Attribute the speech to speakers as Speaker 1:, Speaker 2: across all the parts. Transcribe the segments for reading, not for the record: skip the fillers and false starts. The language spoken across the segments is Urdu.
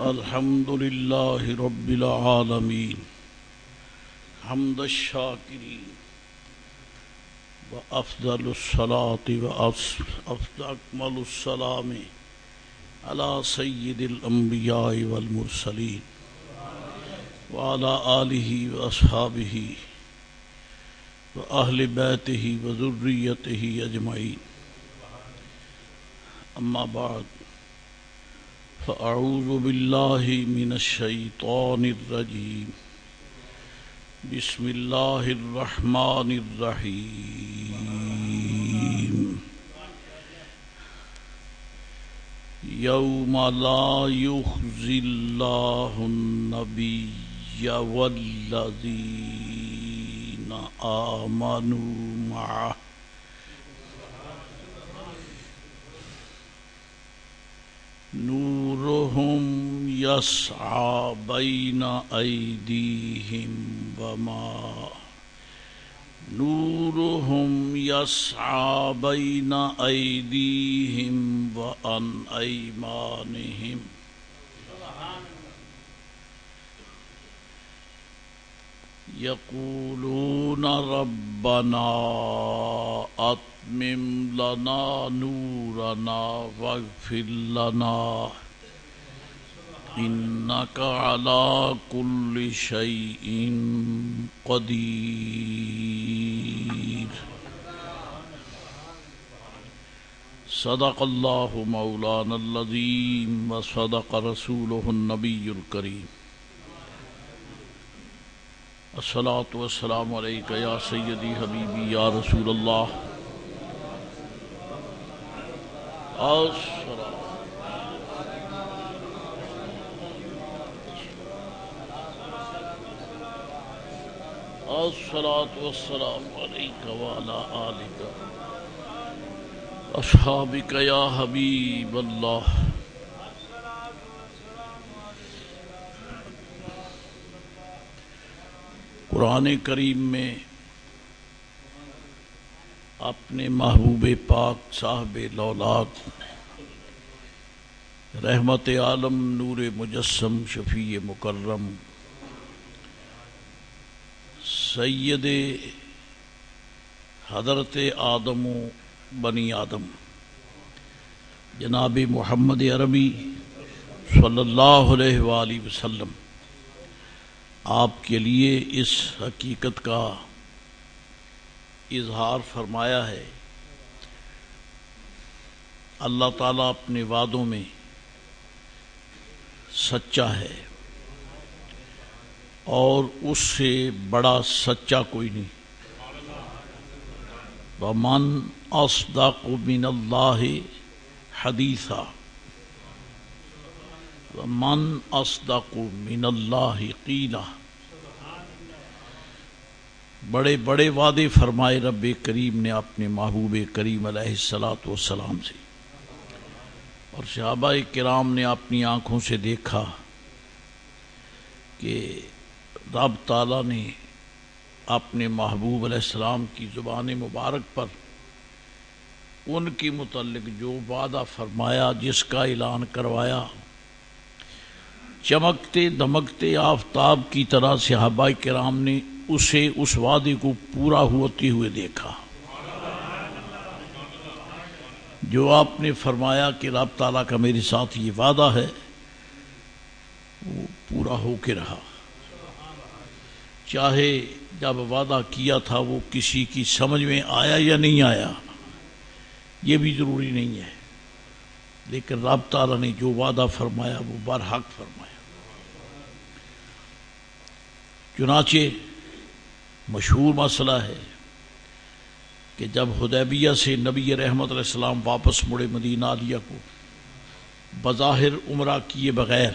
Speaker 1: الحمد لله رب العالمين حمد الشاكرين وأفضل الصلاة وأكمل السلام على سيد الأنبياء والمرسلين وعلى آله وأصحابه وأهل بيته وذريته أجمعين. أما بعد فأعوذ بالله من الشيطان الرجيم. بسم الله الرحمن الرحيم. يوم لا يخزي الله النبي والذين آمنوا معه نورهم يسعى بين أيديهم وعن أيمانهم يقولون ربنا أتمم لنا نورنا واغفر لنا إنك على كل شيء قدير. صدق الله مولانا العظيم وصدق رسوله النبي الكريم. الصلاة والسلام عليك يا سيدي حبيبي يا رسول الله. الصلاة والسلام عليك وعلى آلك أصحابك يا حبيب الله. قرآن کریم میں اپنے محبوب پاک صاحب لولاک رحمت عالم نور مجسم شفیع مکرم سید حضرت آدم و بنی آدم جناب محمد عربی صلی اللہ علیہ وآلہ وسلم آپ کے لیے اس حقیقت کا اظہار فرمایا ہے. اللہ تعالیٰ اپنے وعدوں میں سچا ہے اور اس سے بڑا سچا کوئی نہیں. وَمَنْ أَصْدَقُ مِنَ اللَّهِ حَدِيثًا وَمَنْ أَصْدَقُ مِنَ اللَّهِ قِيلًا. بڑے بڑے وعدے فرمائے رب کریم نے اپنے محبوب کریم علیہ الصلاۃ والسلام سے، اور صحابہ کرام نے اپنی آنکھوں سے دیکھا کہ رب تعالیٰ نے اپنے محبوب علیہ السلام کی زبان مبارک پر ان کے متعلق جو وعدہ فرمایا، جس کا اعلان کروایا، چمکتے دمکتے آفتاب کی طرح صحابہ کرام نے اسے اس وعدے کو پورا ہوتے ہوئے دیکھا. جو آپ نے فرمایا کہ رب تعالیٰ کا میرے ساتھ یہ وعدہ ہے، وہ پورا ہو کے رہا. چاہے جب وعدہ کیا تھا وہ کسی کی سمجھ میں آیا یا نہیں آیا یہ بھی ضروری نہیں ہے، لیکن رب تعالیٰ نے جو وعدہ فرمایا وہ برحق فرمایا. چنانچہ مشہور مسئلہ ہے کہ جب حدیبیہ سے نبی رحمت علیہ السلام واپس مڑے مدینہ عالیہ کو بظاہر عمرہ کیے بغیر،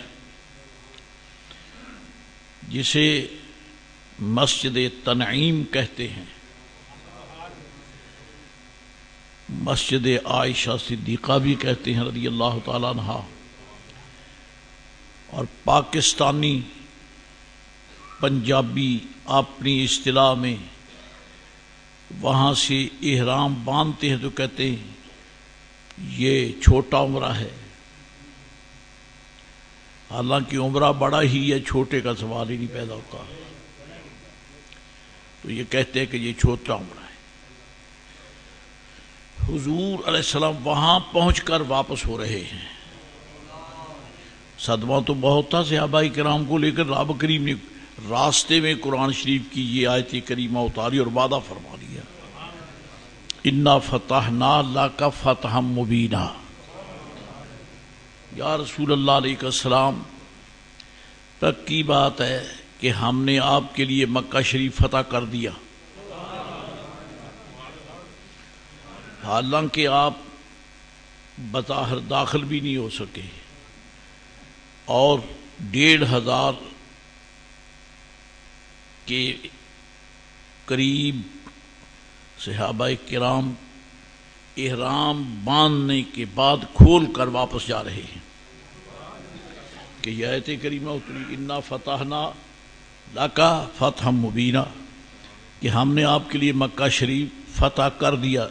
Speaker 1: جسے مسجد تنعیم کہتے ہیں، مسجد عائشہ صدیقہ بھی کہتے ہیں رضی اللہ تعالیٰ عنہا، اور پاکستانی پنجابی اپنی اصطلاح میں وہاں سے احرام باندھتے ہیں تو کہتے ہیں یہ چھوٹا عمرہ ہے، حالانکہ عمرہ بڑا ہی ہے، چھوٹے کا سوال ہی نہیں پیدا ہوتا، تو یہ کہتے ہیں کہ یہ چھوٹا عمرہ ہے۔ حضور علیہ السلام وہاں پہنچ کر واپس ہو رہے ہیں، صدمہ تو بہت تھا صحابہ کرام کو، لیکن رب کریم نے راستے میں قرآن شریف کی یہ آیت کریمہ اتاری اور وعدہ فرما دیا، انا فتحنا لک فتحا مبینا۔ یا رسول اللہ علیہ السلام، پکی بات ہے کہ ہم نے آپ کے لیے مکہ شریف فتح کر دیا، حالانکہ آپ بظاہر داخل بھی نہیں ہو سکے، اور 1500 کے قریب صحابہ کرام احرام باندھنے کے بعد کھول کر واپس جا رہے ہیں کہ یہ آیت کریمہ اتری، انا فتحنا لک فتحا مبینا، کہ ہم نے آپ کے لیے مکہ شریف فتح کر دیا۔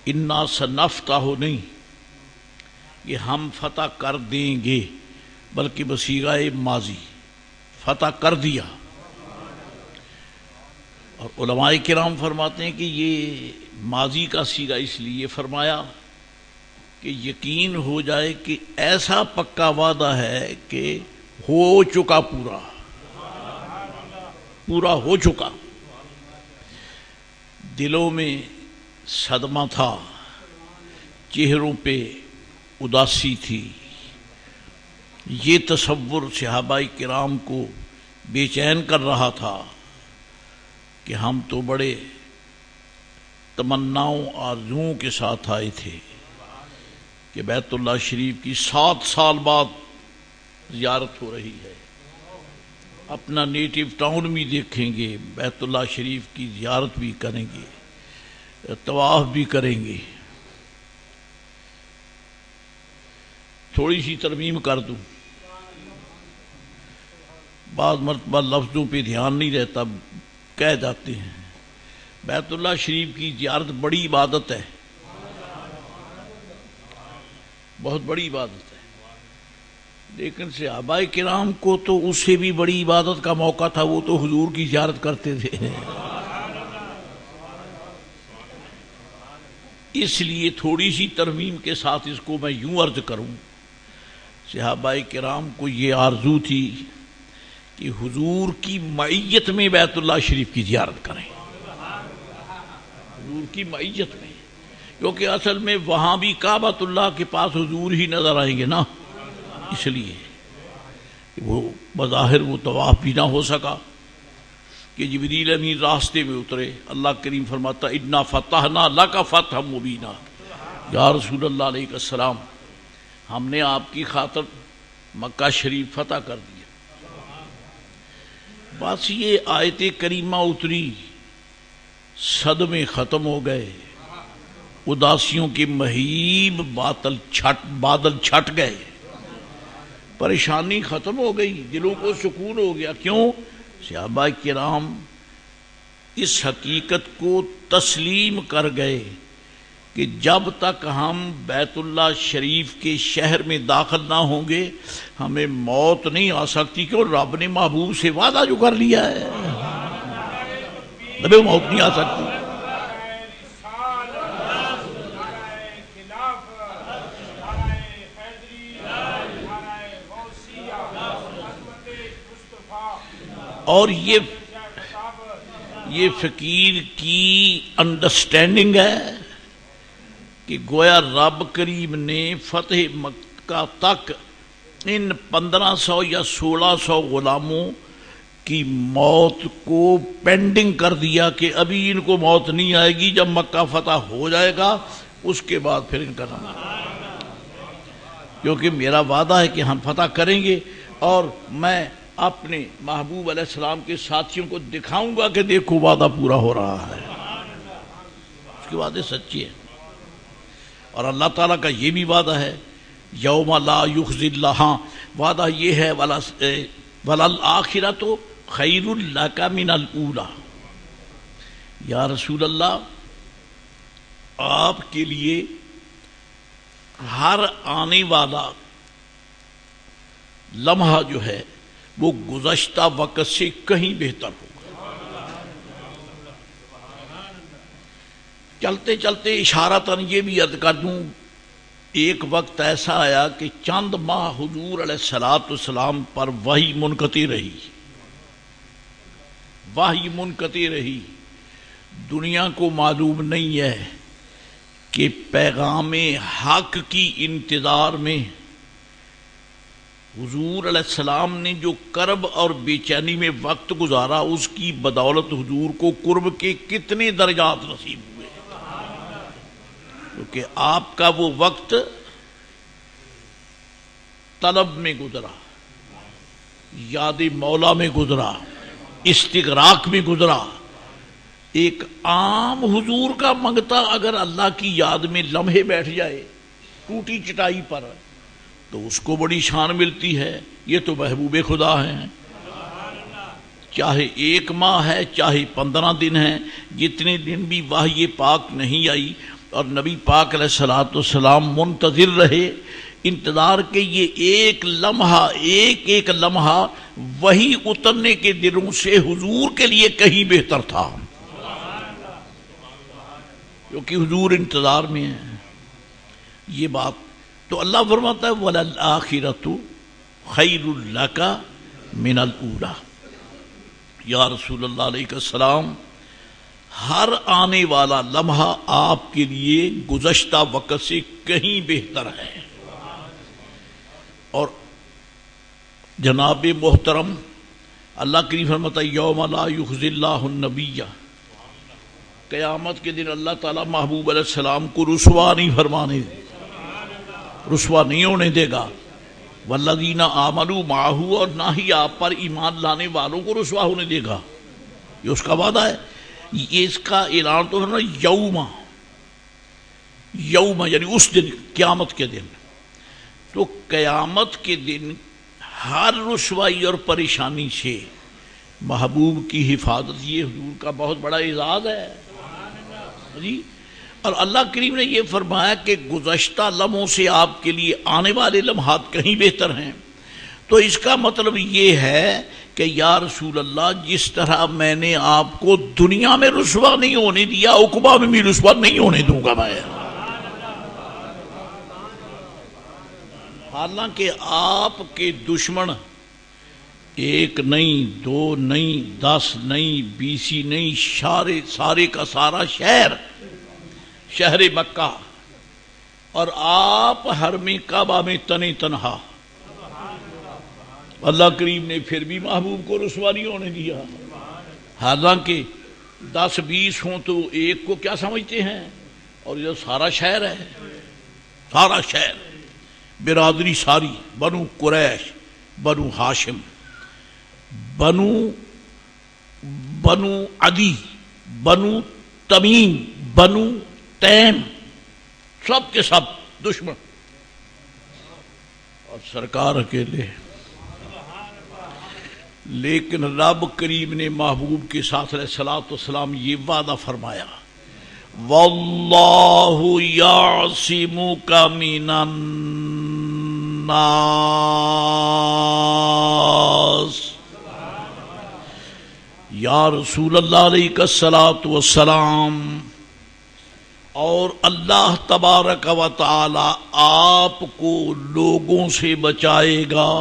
Speaker 1: انا سنفتح نہیں، یہ ہم فتح کر دیں گے، بلکہ بصیغہ ماضی، فتح کر دیا۔ اور علماء کرام فرماتے ہیں کہ یہ ماضی کا صیغہ اس لیے فرمایا کہ یقین ہو جائے کہ ایسا پکا وعدہ ہے کہ ہو چکا، پورا ہو چکا۔ دلوں میں صدمہ تھا، چہروں پہ اداسی تھی، یہ تصور صحابہ کرام کو بے چین کر رہا تھا کہ ہم تو بڑے تمناؤں آرزوؤں کے ساتھ آئے تھے کہ بیت اللہ شریف کی 7 سال بعد زیارت ہو رہی ہے، اپنا نیٹو ٹاؤن بھی دیکھیں گے، بیت اللہ شریف کی زیارت بھی کریں گے، طواف بھی کریں گے۔ تھوڑی سی ترمیم کر دوں، بعض مرتبہ لفظوں پہ دھیان نہیں رہتا، کہہ جاتے ہیں بیت اللہ شریف کی زیارت بڑی عبادت ہے، بہت بڑی عبادت ہے، لیکن صحابہ کرام کو تو اس سے بھی بڑی عبادت کا موقع تھا، وہ تو حضور کی زیارت کرتے تھے۔ اس لیے تھوڑی سی ترمیم کے ساتھ اس کو میں یوں عرض کروں، صحابہ کرام کو یہ آرزو تھی کہ حضور کی معیت میں بیت اللہ شریف کی زیارت کریں، حضور کی معیت میں، کیونکہ اصل میں وہاں بھی کعبۃ اللہ کے پاس حضور ہی نظر آئیں گے نا، اس لیے وہ بظاہر وہ طواف بھی نہ ہو سکا کہ جبریل امین راستے میں اترے۔ اللہ کریم فرماتا انا فتحنا لک فتحا مبینا، یا رسول اللہ علیہ السلام، ہم نے آپ کی خاطر مکہ شریف فتح کر دیا۔ بس یہ آیت کریمہ اتری، صدمے ختم ہو گئے، اداسیوں کے مہیب بادل چھٹ گئے، پریشانی ختم ہو گئی، دلوں کو سکون ہو گیا۔ کیوں؟ صحابہ کرام اس حقیقت کو تسلیم کر گئے کہ جب تک ہم بیت اللہ شریف کے شہر میں داخل نہ ہوں گے ہمیں موت نہیں آ سکتی، کیوں؟ رب نے محبوب سے وعدہ جو کر لیا ہے، نبی موت نہیں آ سکتی۔ اور یہ فقیر کی انڈرسٹینڈنگ ہے کہ گویا رب کریم نے فتح مکہ تک ان 1500 یا 1600 غلاموں کی موت کو پینڈنگ کر دیا کہ ابھی ان کو موت نہیں آئے گی، جب مکہ فتح ہو جائے گا اس کے بعد پھر ان کا نام، کیونکہ میرا وعدہ ہے کہ ہم فتح کریں گے، اور میں اپنے محبوب علیہ السلام کے ساتھیوں کو دکھاؤں گا کہ دیکھو وعدہ پورا ہو رہا ہے، اس کے وعدے سچے ہیں۔ اور اللہ تعالیٰ کا یہ بھی وعدہ ہے یوم لا یخزی اللہ، وعدہ یہ ہے وَلَلْآخِرَةُ خَيْرٌ لَكَ مِنَ الْأُولَى، یا رسول اللہ آپ کے لیے ہر آنے والا لمحہ جو ہے وہ گزشتہ وقت سے کہیں بہتر ہوگا۔ چلتے چلتے اشارتاً یہ بھی عرض کر دوں، ایک وقت ایسا آیا کہ چند ماہ حضور علیہ السلام پر وحی منقطع رہی، وحی منقطع رہی۔ دنیا کو معلوم نہیں ہے کہ پیغام حق کی انتظار میں حضور علیہ السلام نے جو کرب اور بے چینی میں وقت گزارا، اس کی بدولت حضور کو قرب کے کتنے درجات نصیب ہوئے، کیونکہ آپ کا وہ وقت طلب میں گزرا، یاد مولا میں گزرا، استغراق میں گزرا۔ ایک عام حضور کا منگتا اگر اللہ کی یاد میں لمحے بیٹھ جائے ٹوٹی چٹائی پر تو اس کو بڑی شان ملتی ہے۔ یہ تو محبوب خدا ہیں، چاہے 1 ماہ ہے چاہے 15 دن ہے، جتنے دن بھی وحی پاک نہیں آئی اور نبی پاک علیہ السلام منتظر رہے، انتظار کے یہ ایک ایک لمحہ وہی اترنے کے دنوں سے حضور کے لیے کہیں بہتر تھا، کیونکہ حضور انتظار میں ہے۔ یہ بات تو اللہ فرماتا ہے وَلَلْآخِرَةُ خَيْرٌ لَكَ مِنَ الْأُولَى۔ یا رسول اللہ علیہ السلام، ہر آنے والا لمحہ آپ کے لیے گزشتہ وقت سے کہیں بہتر ہے۔ اور جناب محترم اللہ کریم فرماتا ہے یوم لا یخزی اللہ النبی، قیامت کے دن اللہ تعالیٰ محبوب علیہ السلام کو رسوا نہیں ہونے دے گا، والذین آمنوا معہ، اور نہ ہی آپ پر ایمان لانے والوں کو رسوا ہونے دے گا، یہ اس کا وعدہ ہے۔ یہ اس کا اعلان تو ہے نا یوم یعنی اس دن، قیامت کے دن۔ تو قیامت کے دن ہر رسوائی اور پریشانی سے محبوب کی حفاظت، یہ حضور کا بہت بڑا اعزاز ہے جی۔ اور اللہ کریم نے یہ فرمایا کہ گزشتہ لمحوں سے آپ کے لیے آنے والے لمحات کہیں بہتر ہیں، تو اس کا مطلب یہ ہے کہ یا رسول اللہ، جس طرح میں نے آپ کو دنیا میں رسوا نہیں ہونے دیا، عقبہ میں بھی رسوا نہیں ہونے دوں گا میں۔ حالانکہ آپ کے دشمن 1 نہیں 2 نہیں 10 نہیں 20 نہیں، سارے کا سارا شہر مکہ، اور آپ حرم کعبہ میں تنہا، اللہ کریم نے پھر بھی محبوب کو رسوا نہیں ہونے دیا۔ حالانکہ 10-20 ہوں تو ایک کو کیا سمجھتے ہیں، اور یہ سارا شہر ہے، سارا شہر، برادری ساری، بنو قریش، بنو ہاشم، بنو عدی، بنو تمیم، بنو تیم، سب کے سب دشمن، اور سرکار اکیلے۔ لیکن رب کریم نے محبوب کے ساتھ علیہ الصلوۃ والسلام یہ وعدہ فرمایا، واللہ یعصمک من الناس۔ یا رسول اللہ علیہ الصلوۃ والسلام، اور اللہ تبارک و تعالی آپ کو لوگوں سے بچائے گا،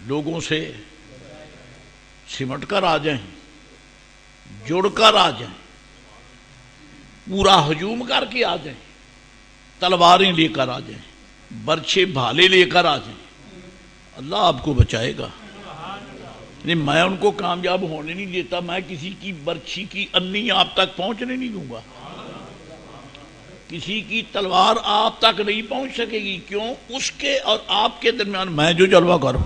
Speaker 1: لوگوں سے سمٹ کر آ جائیں، جڑ کر آ جائیں، پورا ہجوم کر کے آ جائیں، تلواریں لے کر آ جائیں، برچھے بھالے لے کر آ جائیں، اللہ آپ کو بچائے گا۔ میں ان کو کامیاب ہونے نہیں دیتا، میں کسی کی برچھی کی انی آپ تک پہنچنے نہیں دوں گا، کسی کی تلوار آپ تک نہیں پہنچ سکے گی۔ کیوں؟ اس کے اور آپ کے درمیان میں جو جلوہ کروں،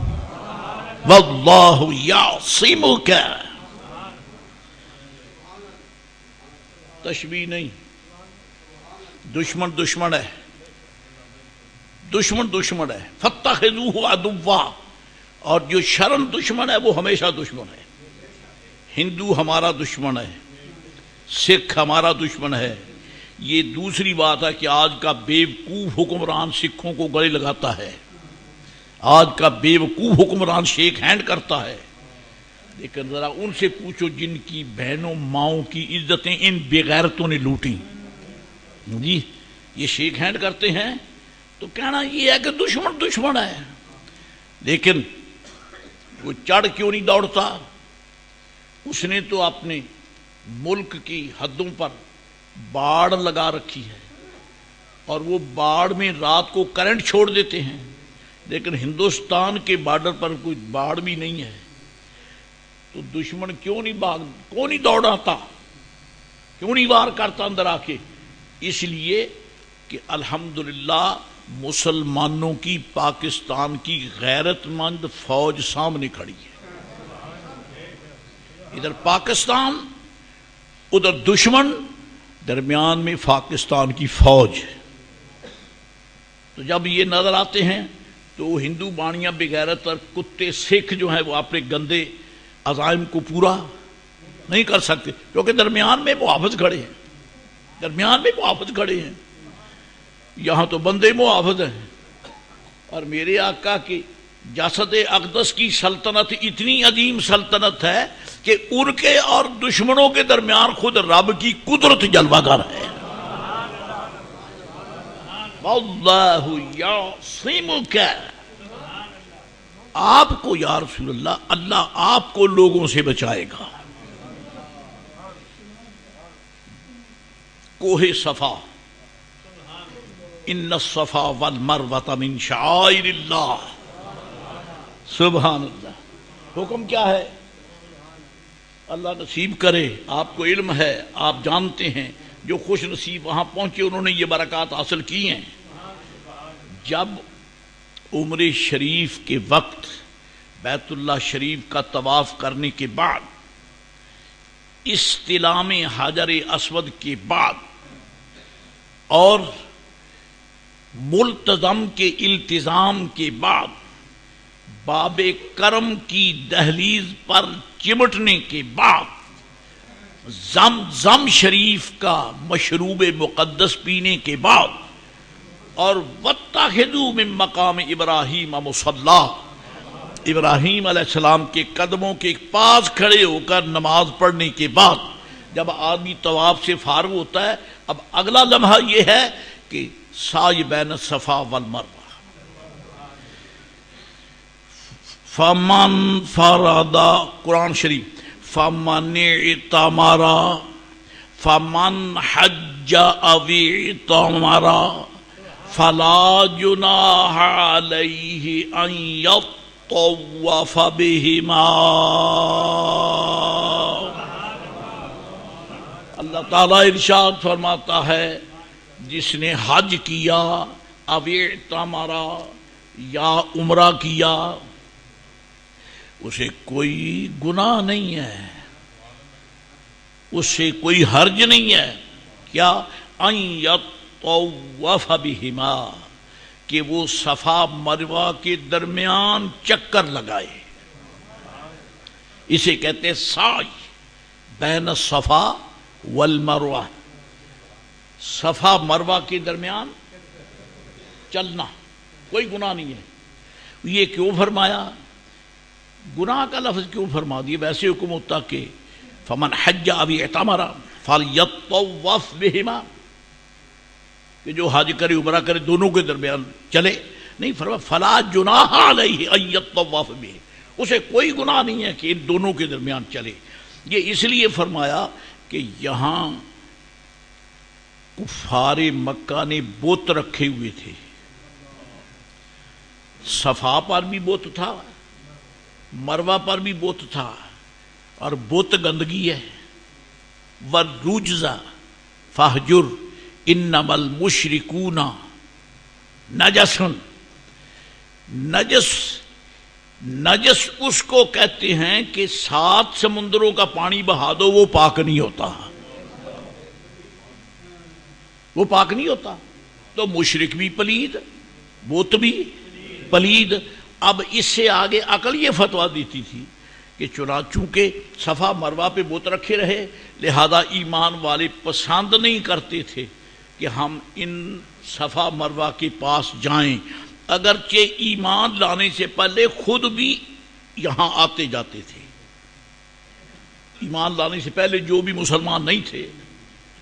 Speaker 1: واللہ یعصمک، تشبیہ نہیں، دشمن ہے، دشمن ہے، فاتخذوہ عدوا، اور جو شرم دشمن ہے وہ ہمیشہ دشمن ہے۔ ہندو ہمارا دشمن ہے، سکھ ہمارا دشمن ہے، یہ دوسری بات ہے کہ آج کا بیوقوف حکمران سکھوں کو گلے لگاتا ہے، آج کا بیوقوف حکمران شیک ہینڈ کرتا ہے، لیکن ذرا ان سے پوچھو جن کی بہنوں ماؤں کی عزتیں ان بےغیرتوں نے لوٹی، جی یہ شیک ہینڈ کرتے ہیں تو کہنا یہ ہے کہ دشمن ہے، لیکن وہ چڑھ کیوں نہیں دوڑتا؟ اس نے تو اپنے ملک کی حدوں پر باڑ لگا رکھی ہے اور وہ باڑ میں رات کو کرنٹ چھوڑ دیتے ہیں، لیکن ہندوستان کے بارڈر پر کوئی باڑ بھی نہیں ہے، تو دشمن کیوں نہیں دوڑاتا، کیوں نہیں وار کرتا اندر آ کے؟ اس لیے کہ الحمدللہ مسلمانوں کی پاکستان کی غیرت مند فوج سامنے کھڑی ہے، ادھر پاکستان ادھر دشمن، درمیان میں پاکستان کی فوج۔ تو جب یہ نظر آتے ہیں تو ہندو بانیاں بغیرت اور کتے سکھ جو ہیں وہ اپنے گندے عزائم کو پورا نہیں کر سکتے، کیونکہ درمیان میں محافظ کھڑے ہیں، درمیان میں محافظ کھڑے ہیں، یہاں تو بندے محافظ ہیں۔ اور میرے آقا کی جسد اقدس کی سلطنت اتنی عظیم سلطنت ہے کہ ان کے اور دشمنوں کے درمیان خود رب کی قدرت جلوہ گر ہے۔ واللہ یعصمک، آپ کو یا رسول اللہ، اللہ آپ کو لوگوں سے بچائے گا۔ کوہ صفا، ان الصفا والمروہ من شعائر اللہ، سبحان اللہ۔ حکم کیا ہے؟ اللہ نصیب کرے، آپ کو علم ہے، آپ جانتے ہیں، جو خوش نصیب وہاں پہنچے انہوں نے یہ برکات حاصل کی ہیں۔ جب عمرہ شریف کے وقت بیت اللہ شریف کا طواف کرنے کے بعد، استلام حجر اسود کے بعد اور ملتزم کے التزام کے بعد باب کرم کی دہلیز پر چمٹنے کے بعد، زمزم شریف کا مشروب مقدس پینے کے بعد، اور واتخذوا من مقام ابراہیم مصلی، ابراہیم علیہ السلام کے قدموں کے پاس کھڑے ہو کر نماز پڑھنے کے بعد جب آدمی طواف سے فارغ ہوتا ہے، اب اگلا لمحہ یہ ہے کہ سعی بین الصفا والمروہ۔ فمن فرض، قرآن شریف، فمن اعتمر، فمن حج او اعتمر فلا جناح علیہ ان یطوف بہما۔ اللہ تعالیٰ ارشاد فرماتا ہے جس نے حج کیا، او اعتمر یا عمرہ کیا، اسے کوئی گناہ نہیں ہے، اس سے کوئی حرج نہیں ہے۔ کیا؟ ان یطوف بہما، کہ وہ صفا مروہ کے درمیان چکر لگائے، اسے کہتے ہیں سعی بین الصفا والمروہ، صفا مروہ کے درمیان چلنا کوئی گناہ نہیں ہے۔ یہ کیوں فرمایا؟ گناہ کا لفظ کیوں فرما دیا؟ ویسے حکم ہوتا کہ فمن حج او اعتمر فلیطوف بہما، کہ جو حج کرے عمرہ کرے دونوں کے درمیان چلے، نہیں فرمایا فلا جناح علیہ ان یطوف بہ، اسے کوئی گناہ نہیں ہے کہ ان دونوں کے درمیان چلے۔ یہ اس لیے فرمایا کہ یہاں کفار مکہ نے بت رکھے ہوئے تھے، صفا پر بھی بت تھا، مروہ پر بھی بت تھا، اور بت گندگی ہے۔ وَالرُّجْزَ فَاہْجُرْ إِنَّمَا الْمُشْرِكُونَ نَجَسٌ، نجس اس کو کہتے ہیں کہ 7 سمندروں کا پانی بہا دو وہ پاک نہیں ہوتا، وہ پاک نہیں ہوتا۔ تو مشرک بھی پلید، بت بھی پلید۔ اب اس سے آگے عقل یہ فتویٰ دیتی تھی کہ چونکہ صفا مروہ پہ بت رکھے رہے، لہذا ایمان والے پسند نہیں کرتے تھے کہ ہم ان صفا مروہ کے پاس جائیں، اگرچہ ایمان لانے سے پہلے خود بھی یہاں آتے جاتے تھے، ایمان لانے سے پہلے جو بھی مسلمان نہیں تھے،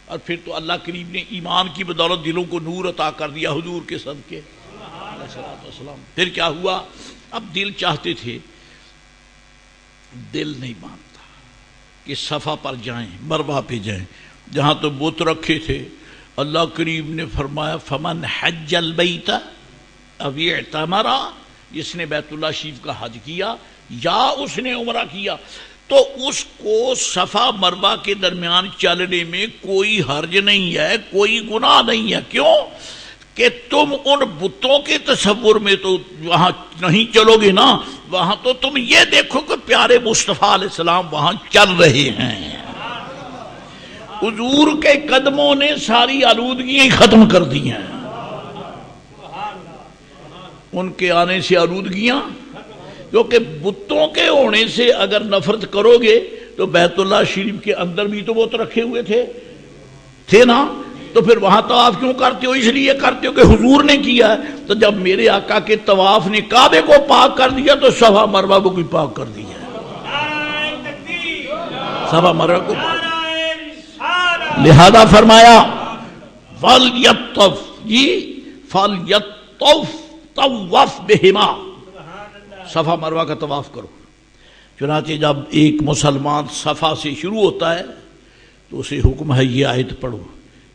Speaker 1: اور پھر تو اللہ کریم نے ایمان کی بدولت دلوں کو نور عطا کر دیا حضور کے صدقے علیہ الصلوۃ والسلام۔ پھر کیا ہوا، اب دل چاہتے تھے، دل نہیں مانتا کہ صفا پر جائیں، مروہ پہ جائیں، جہاں تو بت رکھے تھے۔ اللہ کریم نے فرمایا فمن حج البیت او اعتمر، جس نے بیت اللہ شریف کا حج کیا یا اس نے عمرہ کیا تو اس کو صفا مروہ کے درمیان چلنے میں کوئی حرج نہیں ہے، کوئی گناہ نہیں ہے۔ کیوں کہ تم ان بتوں کے تصور میں تو وہاں نہیں چلو گے نا، وہاں تو تم یہ دیکھو کہ پیارے مصطفیٰ علیہ السلام وہاں چل رہے ہیں۔ حضور کے قدموں نے ساری آلودگیاں ختم کر دی ہیں، ان کے آنے سے آلودگیاں، کیونکہ بتوں کے ہونے سے اگر نفرت کرو گے تو بیت اللہ شریف کے اندر بھی تو بت رکھے ہوئے تھے نا، تو پھر وہاں طواف کیوں کرتے ہو؟ اس لیے کرتے ہو کہ حضور نے کیا ہے۔ تو جب میرے آقا کے طواف نے کعبے کو پاک کر دیا تو صفا مروہ کو بھی پاک کر دیا، صفا مروہ کو پاک۔ لہذا فرمایا فَلْيَطَّفْ طَوَّفْ بِهِمَا، صفا مروہ کا طواف کرو۔ چنانچہ جب ایک مسلمان صفا سے شروع ہوتا ہے تو اسے حکم ہے یہ آیت پڑھو،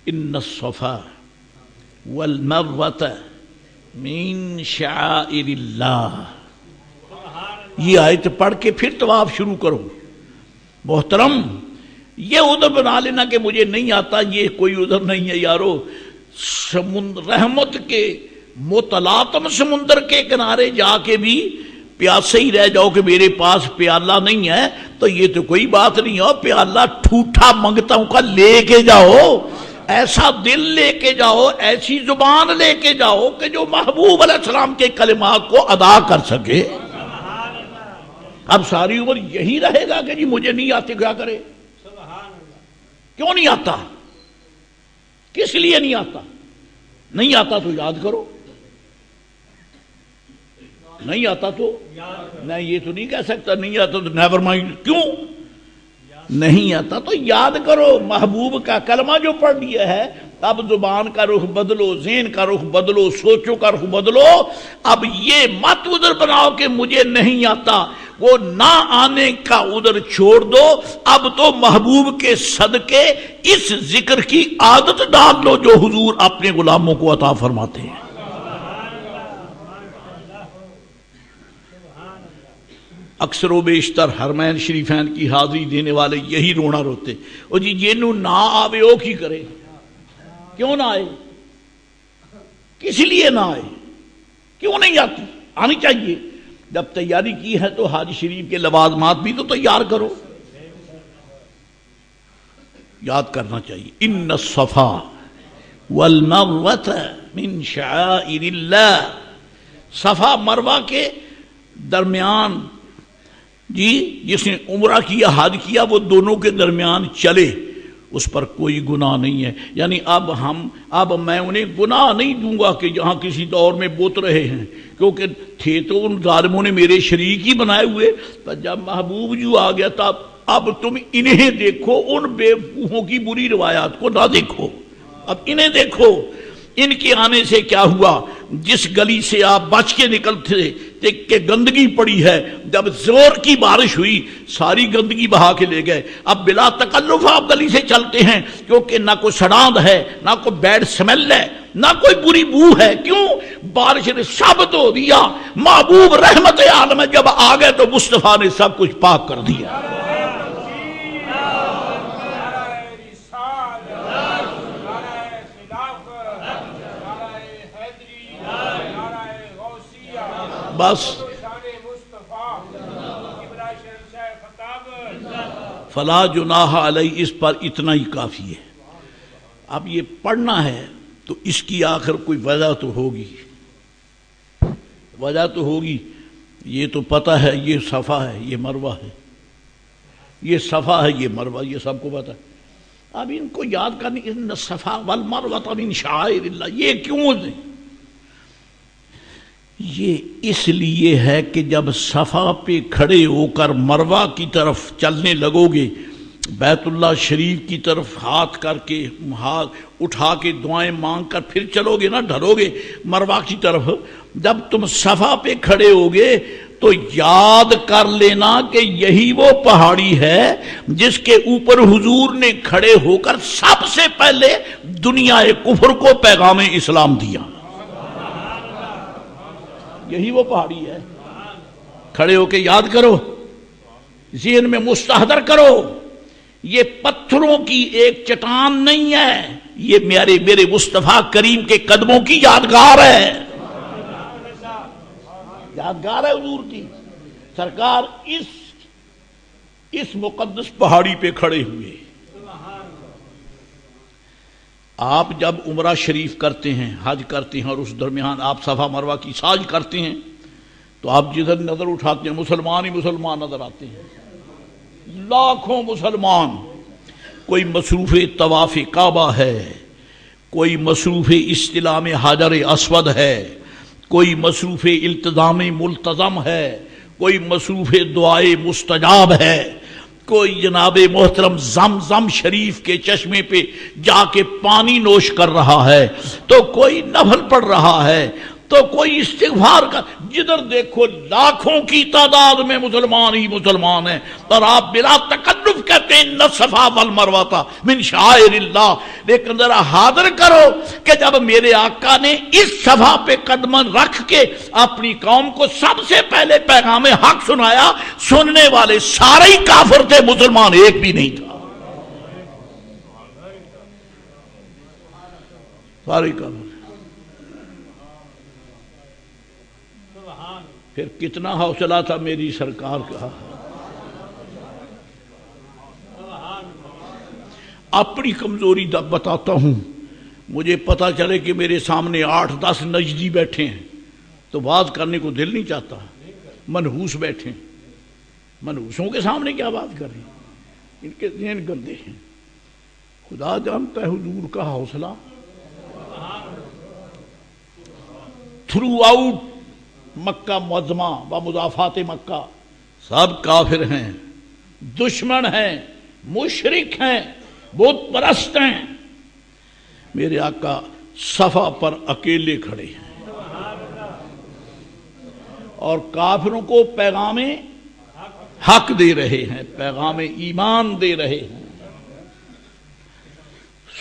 Speaker 1: ان الصفا والمروۃ من شعائر اللہ، یہ آیت پڑھ کے پھر طواف شروع کرو۔ محترم، یہ عذر بنا لینا کہ مجھے نہیں آتا، یہ کوئی عذر نہیں ہے یارو۔ رحمت کے متلاطم سمندر کے کنارے جا کے بھی پیاسے ہی رہ جاؤ کہ میرے پاس پیالہ نہیں ہے تو یہ تو کوئی بات نہیں ہو، پیالہ ٹھوٹا منگتا ہوں کا لے کے جاؤ، ایسا دل لے کے جاؤ، ایسی زبان لے کے جاؤ کہ جو محبوب علیہ السلام کے کلمات کو ادا کر سکے۔ اب ساری عمر یہی رہے گا کہ جی مجھے نہیں آتے، کیا کرے؟ کیوں نہیں آتا؟ کس لیے نہیں آتا؟ نہیں آتا تو یاد کرو، نہیں آتا تو میں یہ تو نہیں کہہ سکتا نہیں آتا تو نیور مائنڈ۔ کیوں نہیں آتا تو یاد کرو، محبوب کا کلمہ جو پڑھ لیا ہے، اب زبان کا رخ بدلو، ذہن کا رخ بدلو، سوچوں کا رخ بدلو۔ اب یہ مت عذر بناؤ کہ مجھے نہیں آتا، وہ نہ آنے کا عذر چھوڑ دو، اب تو محبوب کے صدقے اس ذکر کی عادت ڈال لو جو حضور اپنے غلاموں کو عطا فرماتے ہیں۔ اکثر و بیشتر حرمین شریفین کی حاضری دینے والے یہی رونا روتے، او جی جنوں نہ آوے او کی کرے؟ کیوں نہ آئے؟ کس لیے نہ آئے؟ کیوں نہیں آتی؟ آنی چاہیے۔ جب تیاری کی ہے تو حج شریف کے لوازمات بھی تو تیار کرو، یاد کرنا چاہیے۔ ان الصفا والمروۃ من شعائر اللہ، صفا مروہ کے درمیان جی جس نے عمرہ کیا حج کیا وہ دونوں کے درمیان چلے، اس پر کوئی گناہ نہیں ہے۔ یعنی اب میں انہیں گناہ نہیں دوں گا کہ جہاں کسی دور میں بت رہے ہیں، کیونکہ تھے تو ان ظالموں نے میرے شریک ہی بنائے ہوئے، پر جب محبوب جو آ گیا تھا اب تم انہیں دیکھو، ان بے وقوفوں کی بری روایات کو نہ دیکھو، اب انہیں دیکھو۔ ان کے آنے سے کیا ہوا؟ جس گلی سے آپ بچ کے نکلتے تھے کہ گندگی پڑی ہے، جب زور کی بارش ہوئی ساری گندگی بہا کے لے گئے۔ اب بلا تکلف آپ گلی سے چلتے ہیں کیونکہ نہ کوئی سڑاند ہے، نہ کوئی بیڈ سمیل ہے، نہ کوئی بری بو ہے۔ کیوں؟ بارش نے سب دھو دیا۔ محبوب رحمت عالم جب آ گئے تو مصطفیٰ نے سب کچھ پاک کر دیا۔ بس فلا جناح علیہ، اس پر اتنا ہی کافی ہے۔ اب یہ پڑھنا ہے تو اس کی آخر کوئی وجہ تو ہوگی، وجہ تو ہوگی۔ یہ تو پتہ ہے یہ صفا ہے یہ مروہ ہے، یہ صفا ہے یہ مروہ، یہ سب کو پتہ ہے۔ اب ان کو یاد کرنی، ان الصفا والمروہ من شعائر اللہ، یہ کیوں نہیں؟ یہ اس لیے ہے کہ جب صفا پہ کھڑے ہو کر مروہ کی طرف چلنے لگو گے، بیت اللہ شریف کی طرف ہاتھ کر کے، ہاتھ اٹھا کے دعائیں مانگ کر پھر چلو گے نا، ڈھلو گے مروہ کی طرف، جب تم صفا پہ کھڑے ہوگے تو یاد کر لینا کہ یہی وہ پہاڑی ہے جس کے اوپر حضور نے کھڑے ہو کر سب سے پہلے دنیا کفر کو پیغام اسلام دیا۔ یہی وہ پہاڑی ہے، کھڑے ہو کے یاد کرو، ذہن میں مستحضر کرو، یہ پتھروں کی ایک چٹان نہیں ہے، یہ میرے مصطفیٰ کریم کے قدموں کی یادگار ہے، یادگار ہے حضور کی۔ سرکار اس مقدس پہاڑی پہ کھڑے ہوئے۔ آپ جب عمرہ شریف کرتے ہیں، حج کرتے ہیں، اور اس درمیان آپ صفا مروہ کی سعی کرتے ہیں تو آپ جدھر نظر اٹھاتے ہیں مسلمان ہی مسلمان نظر آتے ہیں، لاکھوں مسلمان، کوئی مصروف طواف کعبہ ہے، کوئی مصروف استلام حجر اسود ہے، کوئی مصروف التزام ملتزم ہے، کوئی مصروف دعائے مستجاب ہے، کوئی جناب محترم زمزم شریف کے چشمے پہ جا کے پانی نوش کر رہا ہے، تو کوئی نفل پڑھ رہا ہے، تو کوئی استغفار کر، جدھر دیکھو لاکھوں کی تعداد میں مسلمان ہی مسلمان ہیں، اور آپ بلا تکلف کہتے ہیں ان الصفا والمروہ من شعائر اللہ۔ لیکن ذرا حاضر کرو کہ جب میرے آقا نے اس صفا پہ قدم رکھ کے اپنی قوم کو سب سے پہلے پیغام حق سنایا، سننے والے سارے ہی کافر تھے، مسلمان ایک بھی نہیں تھا، سارے کافر۔ پھر کتنا حوصلہ تھا میری سرکار کا۔ اپنی کمزوری بتاتا ہوں، مجھے پتا چلے کہ میرے سامنے 8-10 نجدی بیٹھے ہیں تو بات کرنے کو دل نہیں چاہتا، منحوس بیٹھے ہیں، منحوسوں کے سامنے کیا بات کر رہے ہیں، ان کے ذہن گندے ہیں۔ خدا جانتا ہے حضور کا حوصلہ، تھرو آؤٹ مکہ معظمہ و مضافات مکہ سب کافر ہیں، دشمن ہیں، مشرک ہیں، بت پرست ہیں، میرے آقا صفا پر اکیلے کھڑے ہیں اور کافروں کو پیغام حق دے رہے ہیں، پیغام ایمان دے رہے ہیں۔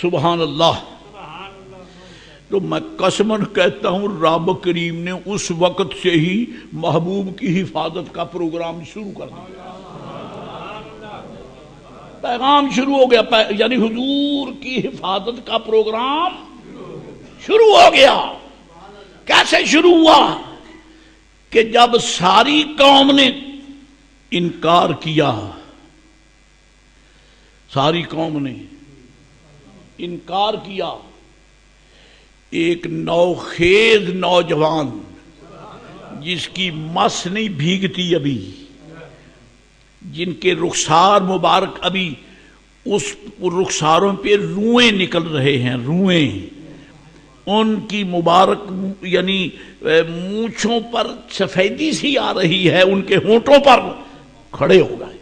Speaker 1: سبحان اللہ۔ تو میں قسماً کہتا ہوں رب کریم نے اس وقت سے ہی محبوب کی حفاظت کا پروگرام شروع کر دیا، پیغام شروع ہو گیا، یعنی حضور کی حفاظت کا پروگرام شروع ہو گیا۔ کیسے شروع ہوا کہ جب ساری قوم نے انکار کیا، ساری قوم نے انکار کیا، ایک نوخیز نوجوان جس کی مس نہیں بھیگتی ابھی، جن کے رخسار مبارک ابھی اس رخساروں پہ روئیں نکل رہے ہیں، روئیں، ان کی مبارک یعنی مونچھوں پر سفیدی سی آ رہی ہے، ان کے ہونٹوں پر، کھڑے ہو گئے،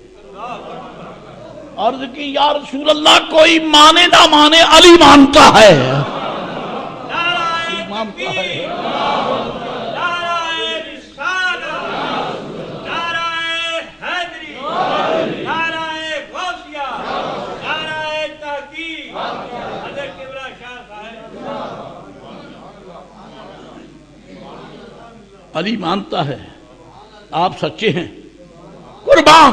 Speaker 1: عرض کی یا رسول اللہ کوئی مانے نہ مانے علی مانتا ہے، مانتا ہے۔ علی مانتا ہے آپ سچے ہیں، قربان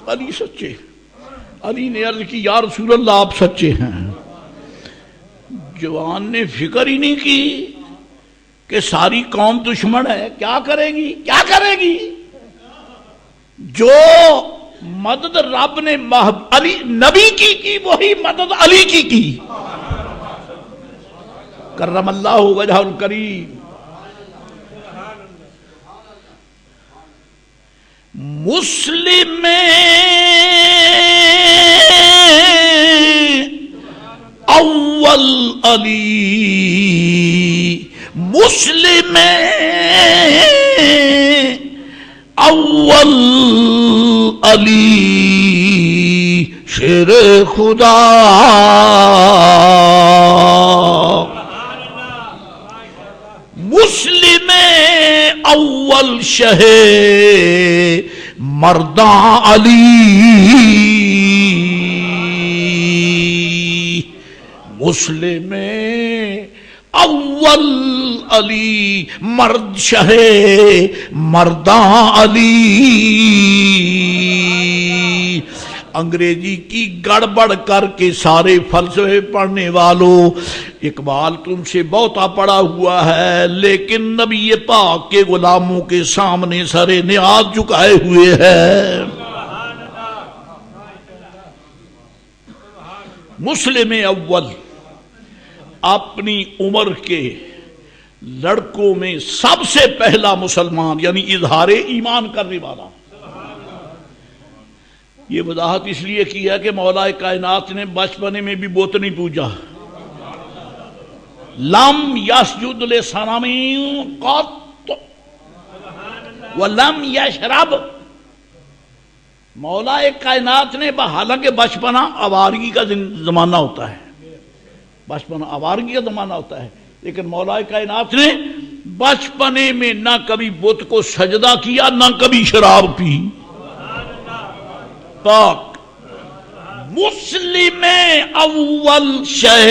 Speaker 1: علی سچے۔ علی نے عرض کی یا رسول اللہ آپ سچے ہیں۔ جوان نے فکر ہی نہیں کی کہ ساری قوم دشمن ہے، کیا کرے گی، کیا کرے گی؟ جو مدد رب نے علی نبی کی وہی مدد علی کی۔ کرم اللہ وجہ الکریم۔ مسلم میں علی مسلم اول علی شیر خدا مسلم اول شہ مرداں علی مسلم اول علی مرد شہ مرداں علی انگریزی کی گڑبڑ کر کے سارے فلسفے پڑھنے والوں، اقبال تم سے بہتا پڑا ہوا ہے لیکن نبی پاک کے غلاموں کے سامنے سر نیاز جھکائے ہوئے ہیں۔ مسلم اول اپنی عمر کے لڑکوں میں سب سے پہلا مسلمان یعنی اظہار ایمان کرنے والا۔ یہ وضاحت اس لیے کی ہے کہ مولا کائنات نے بچپنے میں بھی بت نہیں پوجا۔ لم یسجد لصنم قط ولم یشرب، مولا کائنات نے حالانکہ بچپنا آوارگی کا زمانہ ہوتا ہے، بچپنا آوارگی کا زمانہ ہوتا ہے، لیکن مولا کائنات نے بچپنے میں نہ کبھی بت کو سجدہ کیا نہ کبھی شراب پی۔ پاک مسلم اول شہ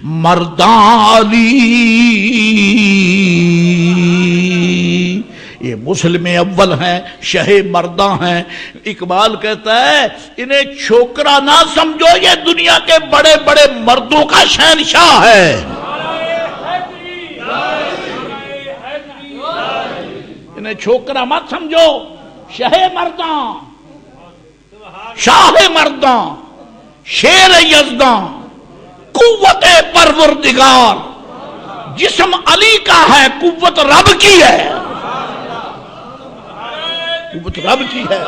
Speaker 1: مرداں علی، یہ مسلم اول ہیں، شہ مرداں ہیں۔ اقبال کہتا ہے انہیں چھوکرا نہ سمجھو، یہ دنیا کے بڑے بڑے مردوں کا شہنشاہ ہے۔ انہیں چھوکرا مت سمجھو، شہ مرداں، شاہ مرداں، شیر یزداں، قوت پروردگار، جسم علی کا ہے، قوت رب کی ہے، قوت رب کی ہے۔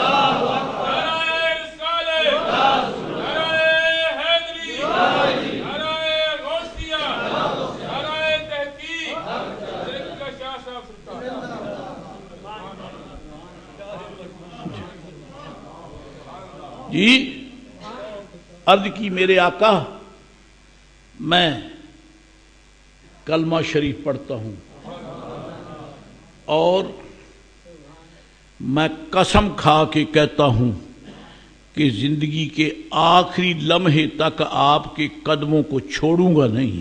Speaker 1: جی عرض کی میرے آقا میں کلمہ شریف پڑھتا ہوں اور میں قسم کھا کے کہتا ہوں کہ زندگی کے آخری لمحے تک آپ کے قدموں کو چھوڑوں گا نہیں،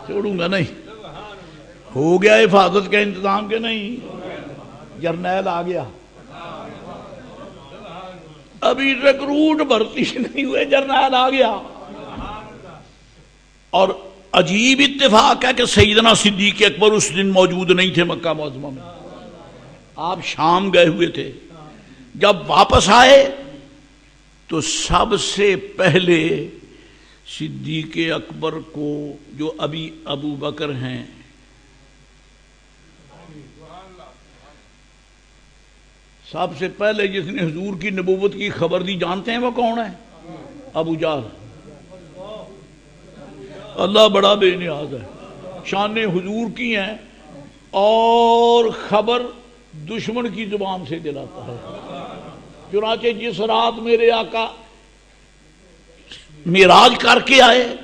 Speaker 1: چھوڑوں گا نہیں۔ ہو گیا حفاظت کا انتظام کہ نہیں؟ جرنیل آ گیا، ابھی ریکروٹ بھرتی نہیں ہوئے، جرنیل آ گیا۔ اور عجیب اتفاق ہے کہ سیدنا صدیق اکبر اس دن موجود نہیں تھے مکہ معظمہ میں، آپ شام گئے ہوئے تھے۔ جب واپس آئے تو سب سے پہلے صدیق اکبر کو، جو ابھی ابو بکر ہیں، سب سے پہلے جس نے حضور کی نبوت کی خبر دی جانتے ہیں وہ کون ہے؟ ابو جہل۔ اللہ بڑا بے نیاز ہے، شان حضور کی ہیں اور خبر دشمن کی زبان سے دلاتا ہے۔ چنانچہ جس رات میرے آقا معراج کر کے آئے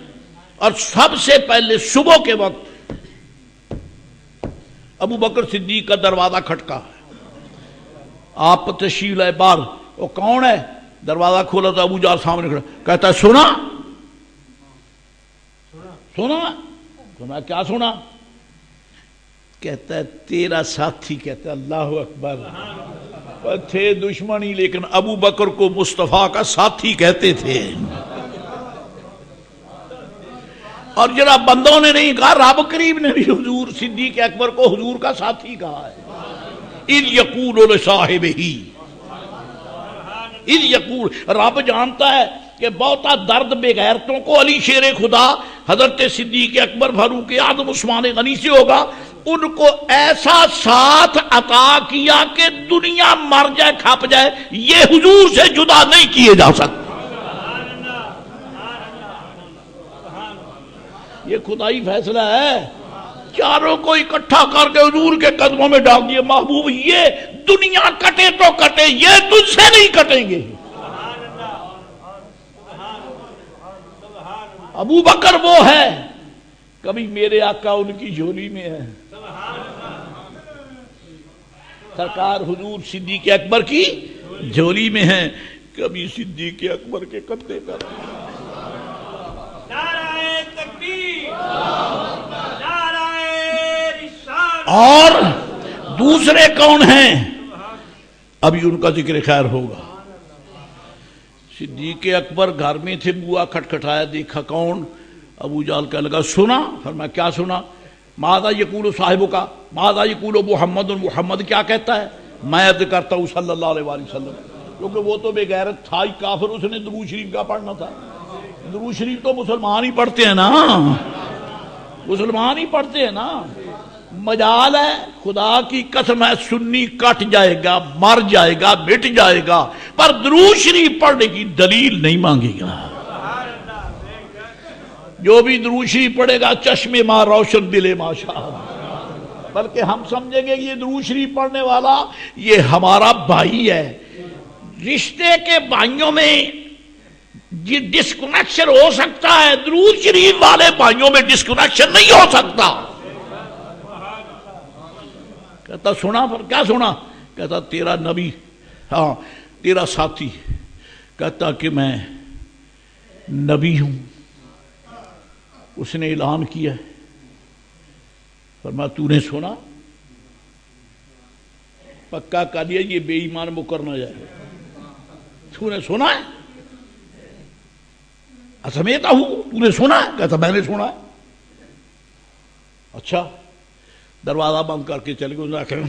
Speaker 1: اور سب سے پہلے صبح کے وقت ابو بکر صدیق کا دروازہ کھٹکا، آپ تشریف لائے باہر، وہ کون ہے؟ دروازہ کھولا تو ابو جہل سامنے کھڑا، کہتا ہے سنا؟ سنا؟ سنا کیا سنا؟ کہتا ہے تیرا ساتھی، کہتا ہے اللہ اکبر، تھے دشمنی لیکن ابو بکر کو مصطفیٰ کا ساتھی کہتے تھے۔ اور جناب بندوں نے نہیں کہا، رب کریم نے بھی حضور صدیق اکبر کو حضور کا ساتھی کہا ہے۔ اِذْ یقول لصاحبہ، اِذ یقول، رب جانتا ہے کہ بہتا درد بے غیرتوں کو علی شیر خدا حضرت صدیق اکبر فاروق اعظم عثمان غنی سے ہوگا، ان کو ایسا ساتھ عطا کیا کہ دنیا مر جائے کھپ جائے یہ حضور سے جدا نہیں کیے جا سکتے. یہ خدائی فیصلہ ہے. چاروں کو اکٹھا کر کے حضور کے قدموں میں ڈال دیے. محبوب یہ دنیا کٹے تو کٹے یہ تجھ سے نہیں کٹیں گے. ابو بکر وہ ہے کبھی میرے آقا ان کی جھولی میں ہے. سرکار حضور صدیق اکبر کی جھولی میں ہے کبھی صدیق اکبر کے کندھے پر. اور دوسرے کون ہیں ابھی ان کا ذکر خیر ہوگا. صدیق اکبر گھر میں تھے, بوا کھٹکھٹایا, دیکھا کون؟ ابو جہل کہنے لگا سنا. فرمایا کیا سنا؟ ماذا یقول صاحب کا ماذا یقول محمد, محمد کیا کہتا ہے؟ میں عرض کرتا ہوں صلی اللہ علیہ وسلم, کیونکہ وہ تو بے غیرت تھا ہی کافر, اس نے درود شریف کا پڑھنا تھا. درود شریف تو مسلمان ہی پڑھتے ہیں نا, مسلمان ہی پڑھتے ہیں نا. مجال ہے خدا کی قسم ہے سنی کٹ جائے گا, مر جائے گا, مٹ جائے گا, پر درود شریف پڑھنے کی دلیل نہیں مانگے گا. جو بھی درود شریف پڑھے گا چشمے ماں روشن دلے ماشاء, بلکہ ہم سمجھیں گے کہ یہ درود شریف پڑھنے والا یہ ہمارا بھائی ہے. رشتے کے بھائیوں میں یہ ڈسکنیکشن ہو سکتا ہے, درود شریف والے بھائیوں میں ڈسکنیکشن نہیں ہو سکتا. کہتا سنا. پر کیا سنا؟ کہتا تیرا نبی, ہاں تیرا ساتھی کہتا کہ میں نبی ہوں, اس نے اعلان کیا ہے. فرمایا تو نے سنا؟ پکا کر دیا یہ بے ایمان مکر نہ جائے. تو نے سنا ہے؟ اسمیتا ہوں, تو نے سنا ہے؟ کہتا میں نے سنا ہے. اچھا, دروازہ بند کر کے چلے گئے.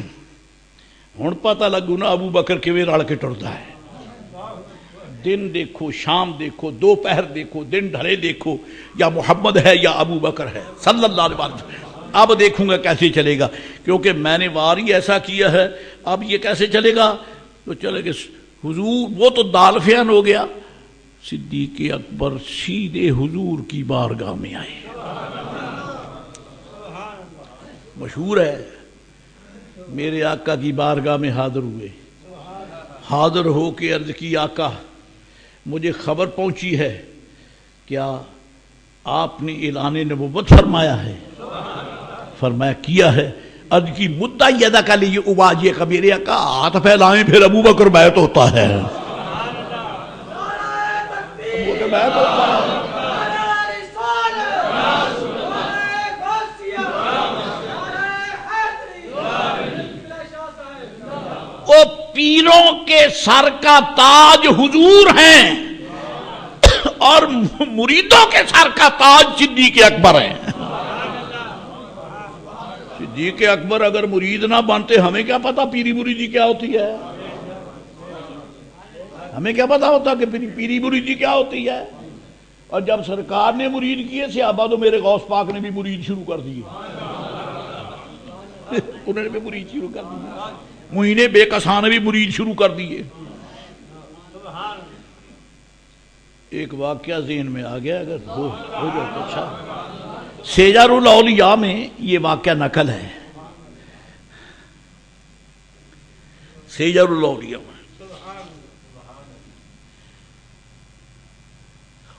Speaker 1: ہوں پتہ لگو نا ابو بکر کیویں رل کے ٹرتا ہے. دن دیکھو, شام دیکھو, دوپہر دیکھو, دن ڈھلے دیکھو, یا محمد ہے یا ابو بکر ہے صلی اللہ علیہ وسلم. اب دیکھوں گا کیسے چلے گا, کیونکہ میں نے واری ایسا کیا ہے, اب یہ کیسے چلے گا؟ تو چلے گا حضور, وہ تو دال فیان ہو گیا. صدیق اکبر سیدھے حضور کی بارگاہ میں آئے. مشہور ہے, میرے آقا کی بارگاہ میں حاضر ہوئے. حاضر ہو کے عرض کی آقا مجھے خبر پہنچی ہے, کیا آپ نے اعلان نبوت فرمایا ہے؟ فرمایا کیا ہے. عرض کی مدعا یدا کا لیے اواجیے کا, میرے آقا ہاتھ پھیلائیں پھر ابو بکر بیعت ہوتا ہے. وہ پیروں کے سر کا تاج حضور ہیں اور مریدوں کے سر کا تاج صدیق اکبر ہیں. صدیق اکبر اگر مرید نہ بنتے ہمیں کیا پتا پیری مریدی کیا ہوتی ہے, ہمیں کیا پتا ہوتا کہ پیری مریدی کیا ہوتی ہے. اور جب سرکار نے مرید کیے صحابہ تو میرے غوث پاک نے بھی مرید شروع کر دیے, انہوں نے بھی مرید شروع کر دیے, معین بے کساں نے بھی مرید شروع کر دیے. ایک واقعہ ذہن میں آ گیا, اگر ہو جائے تو اچھا. سیجار الاولیاء میں یہ واقعہ نقل ہے. سیجار الاولیاء میں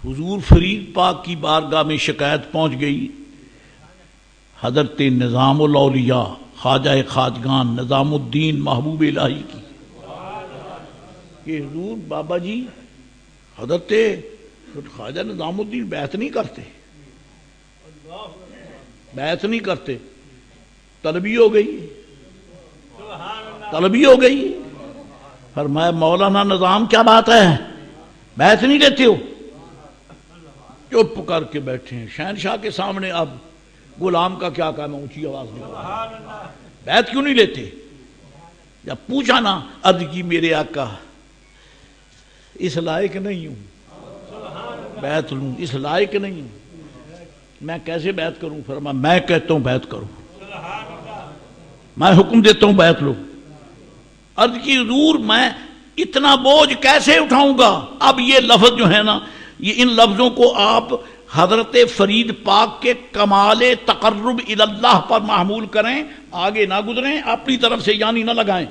Speaker 1: حضور فرید پاک کی بارگاہ میں شکایت پہنچ گئی حضرت نظام الاولیاء خواجہ خواجگان نظام الدین محبوب الہی کی کہ حضور بابا جی حضرت خواجہ نظام الدین بیعت نہیں کرتے, بیعت نہیں کرتے. طلبی ہو گئی, طلبی ہو گئی. فرمایا مولانا نظام کیا بات ہے, بیعت نہیں دیتے ہو؟ چپ کر کے بیٹھے ہیں. شہنشاہ کے سامنے اب غلام کا کیا کام ہے, اونچی آواز میں بیعت کیوں نہیں لیتے؟ جب پوچھا نا, عرض کی میرے آقا اس لائق نہیں ہوں بیعت لوں, اس لائق نہیں ہوں, میں کیسے بیعت کروں؟ فرمایا میں کہتا ہوں بیعت کرو. میں حکم دیتا ہوں بیعت لو. عرض کی حضور میں اتنا بوجھ کیسے اٹھاؤں گا؟ اب یہ لفظ جو ہے نا، یہ ان لفظوں کو آپ حضرت فرید پاک کے کمال تقرب اللہ پر محمول کریں، آگے نہ گزریں، اپنی طرف سے یعنی نہ لگائیں.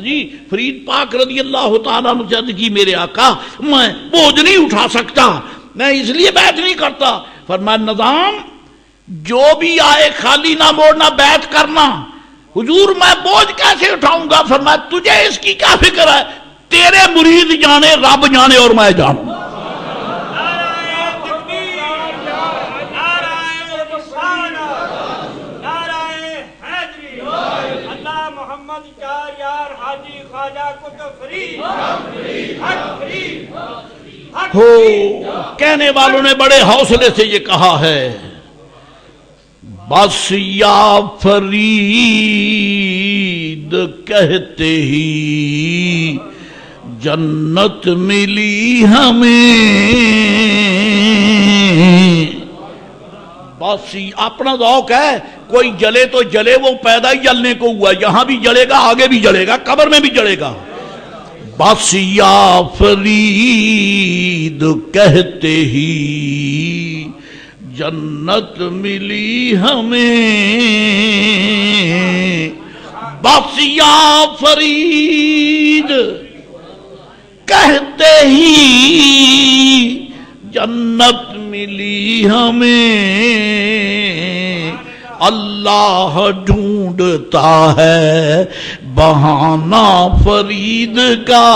Speaker 1: جی فرید پاک رضی اللہ تعالیٰ عنہ کی میرے آقا میں بوجھ نہیں اٹھا سکتا، میں اس لیے بیعت نہیں کرتا. فرمایا نظام جو بھی آئے خالی نہ موڑنا، بیعت کرنا. حضور میں بوجھ کیسے اٹھاؤں گا؟ فرمایا تجھے اس کی کیا فکر ہے؟ تیرے مرید جانے، رب جانے اور میں جانوں. ہو کہنے والوں نے بڑے حوصلے سے یہ کہا ہے، بس یا فرید کہتے ہی جنت ملی ہمیں. بس اپنا ذوق ہے، کوئی جلے تو جلے، وہ پیدا ہی جلنے کو ہوا، یہاں بھی جلے گا، آگے بھی جلے گا، قبر میں بھی جلے گا. بس یا فرید کہتے ہی جنت ملی ہمیں. بس یا فرید کہتے ہی جنت ملی ہمیں. اللہ ڈھونڈتا ہے بہانہ فرید کا.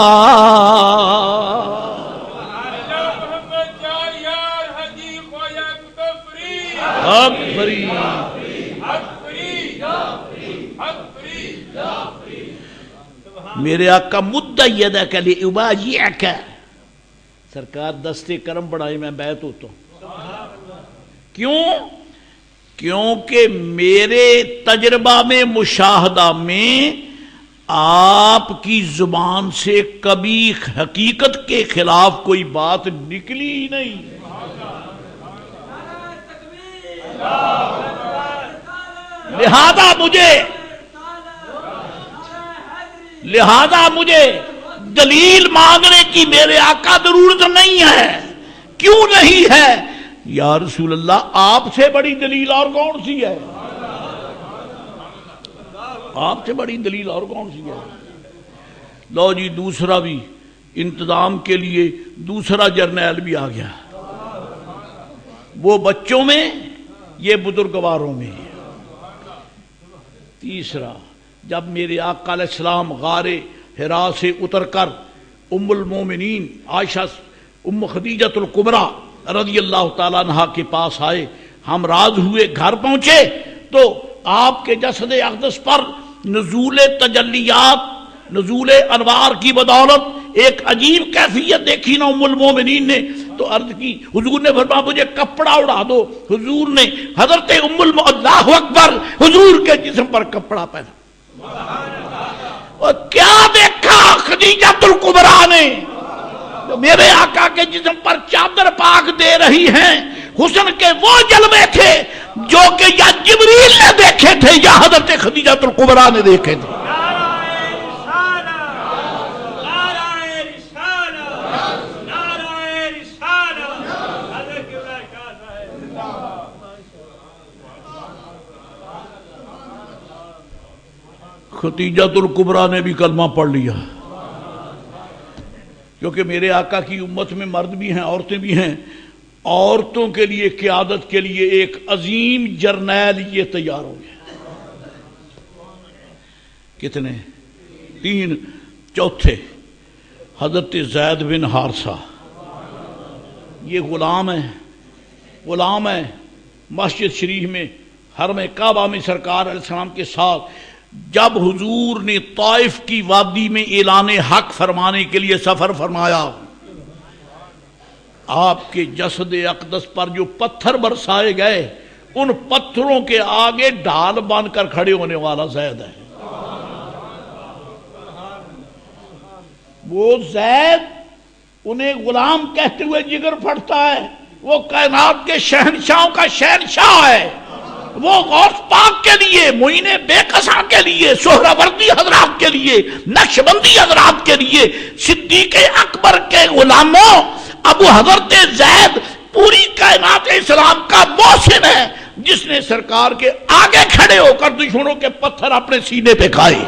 Speaker 1: میرے آقا مدعی یدک لابایعک، سرکار دستے کرم بڑھائے میں بیعت ہوتا ہوں. کیوں؟ کیونکہ میرے تجربہ میں، مشاہدہ میں آپ کی زبان سے کبھی حقیقت کے خلاف کوئی بات نکلی ہی نہیں. لہذا مجھے دلیل مانگنے کی میرے آقا ضرورت نہیں ہے. کیوں نہیں ہے؟ یا رسول اللہ آپ سے بڑی دلیل اور کون سی ہے؟ آپ سے بڑی دلیل اور کون سی ہے؟ لو جی دوسرا بھی انتظام کے لیے دوسرا جرنیل بھی آ گیا. وہ بچوں میں، یہ بزرگواروں میں. تیسرا، جب میرے آقا علیہ السلام غار حرا سے اتر کر ام المومنین عائشہ ام خدیجۃ الکبریٰ رضی اللہ تعالیٰ عنہ کے پاس آئے، ہم راز ہوئے، گھر پہنچے تو آپ کے جسد اقدس پر نزول تجلیات، نزول انوار کی بدولت ایک عجیب کیفیت دیکھی نا ام المومنین نے. تو عرض کی، حضور نے فرمایا مجھے کپڑا اڑا دو. حضور نے حضرت اللہ اکبر، حضور کے جسم پر کپڑا پہنا. اور کیا دیکھا خدیجۃ الکبریٰ نے؟ میرے آقا کے جسم پر چادر پاک دے رہی ہیں. حسن کے وہ جلوے تھے جو کہ یا جبریل نے دیکھے تھے یا حضرت خدیجۃ الکبریٰ نے دیکھے تھے. خدیجۃ الکبریٰ نے بھی کلمہ پڑھ لیا، کیونکہ میرے آقا کی امت میں مرد بھی ہیں، عورتیں بھی ہیں. عورتوں کے لیے قیادت کے لیے ایک عظیم جرنیل یہ تیار ہو گیا. کتنے؟ 3. چوتھے حضرت زید بن حارثہ. یہ غلام ہے مسجد شریف میں، حرم کعبہ میں سرکار علیہ السلام کے ساتھ جب حضور نے طائف کی وادی میں اعلان حق فرمانے کے لیے سفر فرمایا، آپ کے جسد اقدس پر جو پتھر برسائے گئے، ان پتھروں کے آگے ڈھال بن کر کھڑے ہونے والا زید ہے. وہ زید انہیں غلام کہتے ہوئے جگر پھٹتا ہے، وہ کائنات کے شہنشاہوں کا شہنشاہ ہے. وہ غوث پاک کے لیے، معین بے قصا کے لیے، سہروردی حضرات کے لیے، نقشبندی حضرات کے لیے، صدیق اکبر کے غلاموں، ابو حضرت زید پوری کائنات اسلام کا محسن ہے، جس نے سرکار کے آگے کھڑے ہو کر دشمنوں کے پتھر اپنے سینے پہ کھائے۔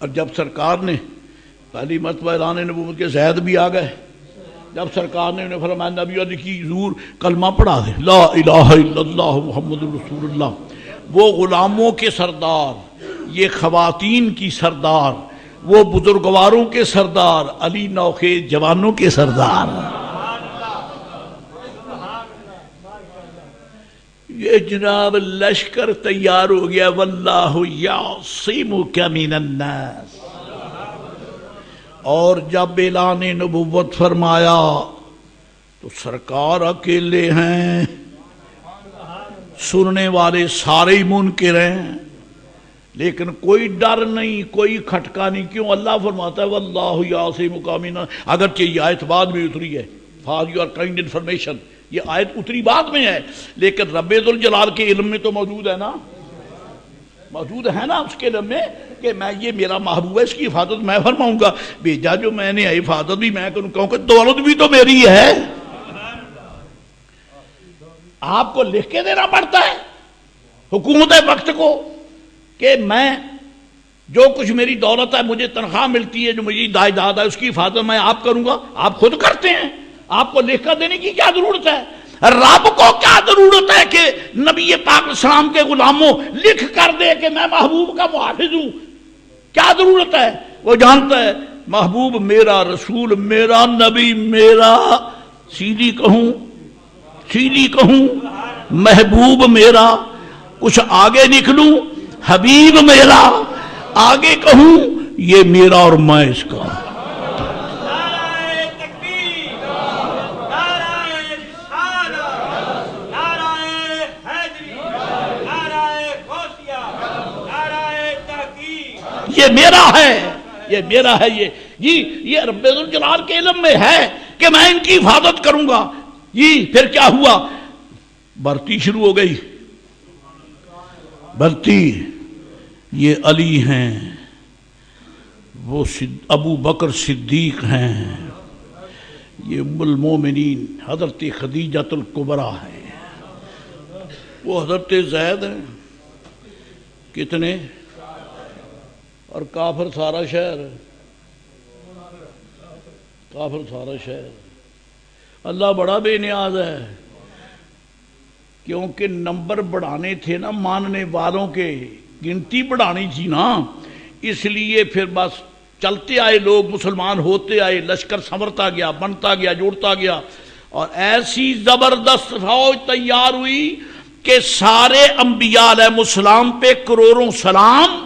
Speaker 1: اور جب سرکار نے پہلی مرتبہ اعلان نبوت کے زید بھی آ گئے، جب سرکار نے انہیں فرمایا نبی کی حضور کلمہ پڑھا دے، لا الہ الا اللہ محمد رسول اللہ، وہ غلاموں کے سردار، یہ خواتین کی سردار، وہ بزرگواروں کے سردار، علی نوخے جوانوں کے سردار، یہ جناب لشکر تیار ہو گیا، واللہ یعصمک من الناس۔ اور جب اعلان نبوت فرمایا تو سرکار اکیلے ہیں، سننے والے سارے منکر ہیں، لیکن کوئی ڈر نہیں، کوئی کھٹکا نہیں۔ کیوں؟ اللہ فرماتا ہے واللہ یعصمک من الناس۔ اگرچہ یہ آیت بعد میں اتری ہے، فار یور کائنڈ انفارمیشن، یہ آیت اتری بعد میں ہے، لیکن رب ذوالجلال کے علم میں تو موجود ہے نا، موجود ہے نا اس کے علم میں کہ میں، یہ میرا محبوب ہے، اس کی حفاظت میں فرماؤں گا، بھیجا جو میں نے حفاظت بھی میں کروں، کہوں کہ دولت بھی تو میری ہے۔ آپ کو لکھ کے دینا پڑتا ہے حکومت وقت کو کہ میں جو کچھ میری دولت ہے، مجھے تنخواہ ملتی ہے، جو مجھے جائیداد ہے، اس کی حفاظت میں آپ کروں گا؟ آپ خود کرتے ہیں، آپ کو لکھ کر دینے کی کیا ضرورت ہے؟ رب کو کیا ضرورت ہے کہ نبی پاک اسلام کے غلاموں لکھ کر دے کہ میں محبوب کا محافظ ہوں؟ کیا ضرورت ہے؟ وہ جانتا ہے محبوب میرا، رسول میرا، نبی میرا، سیدھی کہوں محبوب میرا، کچھ آگے نکلوں حبیب میرا، آگے کہوں یہ میرا اور میں اس کا۔ یہ میرا ہے، یہ میرا ہے، یہ رب ذوالجلال کے علم میں ہے کہ میں ان کی حفاظت کروں گا۔ پھر کیا ہوا؟ بھرتی شروع ہو گئی، بھرتی۔ یہ علی ہیں، وہ ابو بکر صدیق ہیں، یہ ام المومنین حضرت خدیجۃ الکبریٰ ہیں، وہ حضرت زید ہیں، کتنے؟ اور کافر سارا شہر، کافر سارا شہر۔ اللہ بڑا بے نیاز ہے، کیونکہ نمبر بڑھانے تھے نا ماننے والوں کے، گنتی بڑھانی تھی نا، اس لیے پھر بس چلتے آئے لوگ، مسلمان ہوتے آئے، لشکر سنورتا گیا، بنتا گیا، جوڑتا گیا، اور ایسی زبردست فوج تیار ہوئی کہ سارے انبیاء علیہ السلام پہ کروڑوں سلام،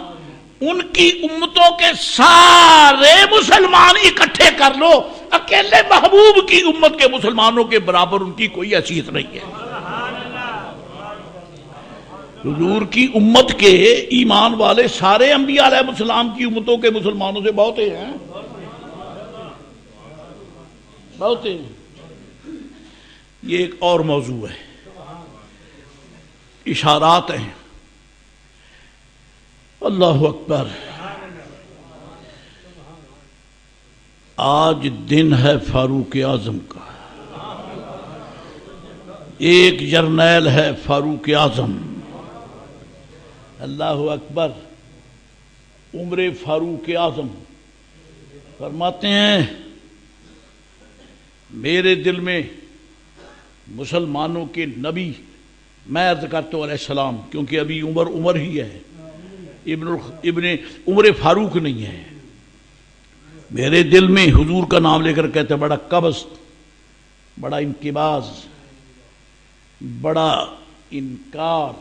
Speaker 1: ان کی امتوں کے سارے مسلمان اکٹھے کر لو، اکیلے محبوب کی امت کے مسلمانوں کے برابر ان کی کوئی حیثیت نہیں ہے۔ حضور کی امت کے ایمان والے سارے انبیاء علیہ السلام کی امتوں کے مسلمانوں سے بہت ہیں، بہت ہیں۔ یہ ایک اور موضوع ہے، اشارات ہیں۔ اللہ اکبر۔ آج دن ہے فاروق اعظم کا، ایک جرنیل ہے فاروق اعظم، اللہ اکبر۔ عمر فاروق اعظم فرماتے ہیں میرے دل میں مسلمانوں کے نبی، میں عرض کرتا ہوں علیہ السلام، کیونکہ ابھی عمر ہی ہے، ابن عمر فاروق نہیں ہے، میرے دل میں حضور کا نام لے کر کہتے ہیں بڑا قبض، بڑا انقباض، بڑا انکار۔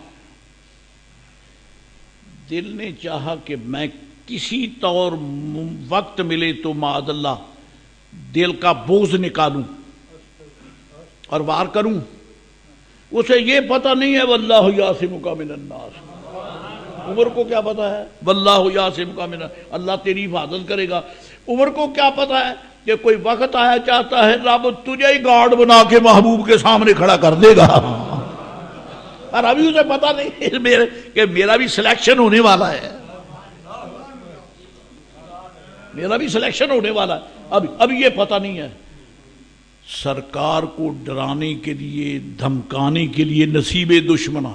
Speaker 1: دل نے چاہا کہ میں کسی طور وقت ملے تو معاذ اللہ دل کا بوجھ نکالوں اور وار کروں۔ اسے یہ پتہ نہیں ہے واللہ یعصمک من الناس، عمر کو کیا پتا ہے واللہ یعصمک من الناس، اللہ تیری حفاظت کرے گا۔ عمر کو کیا پتا ہے کہ کوئی وقت آیا چاہتا ہے رب تجھے ہی گارڈ بنا کے محبوب کے سامنے کھڑا کر دے گا، اور ابھی اسے پتا نہیں کہ میرا بھی سلیکشن ہونے والا ہے، میرا بھی سلیکشن ہونے والا ہے، اب یہ پتا نہیں ہے۔ سرکار کو ڈرانے کے لیے، دھمکانے کے لیے نصیب دشمنا،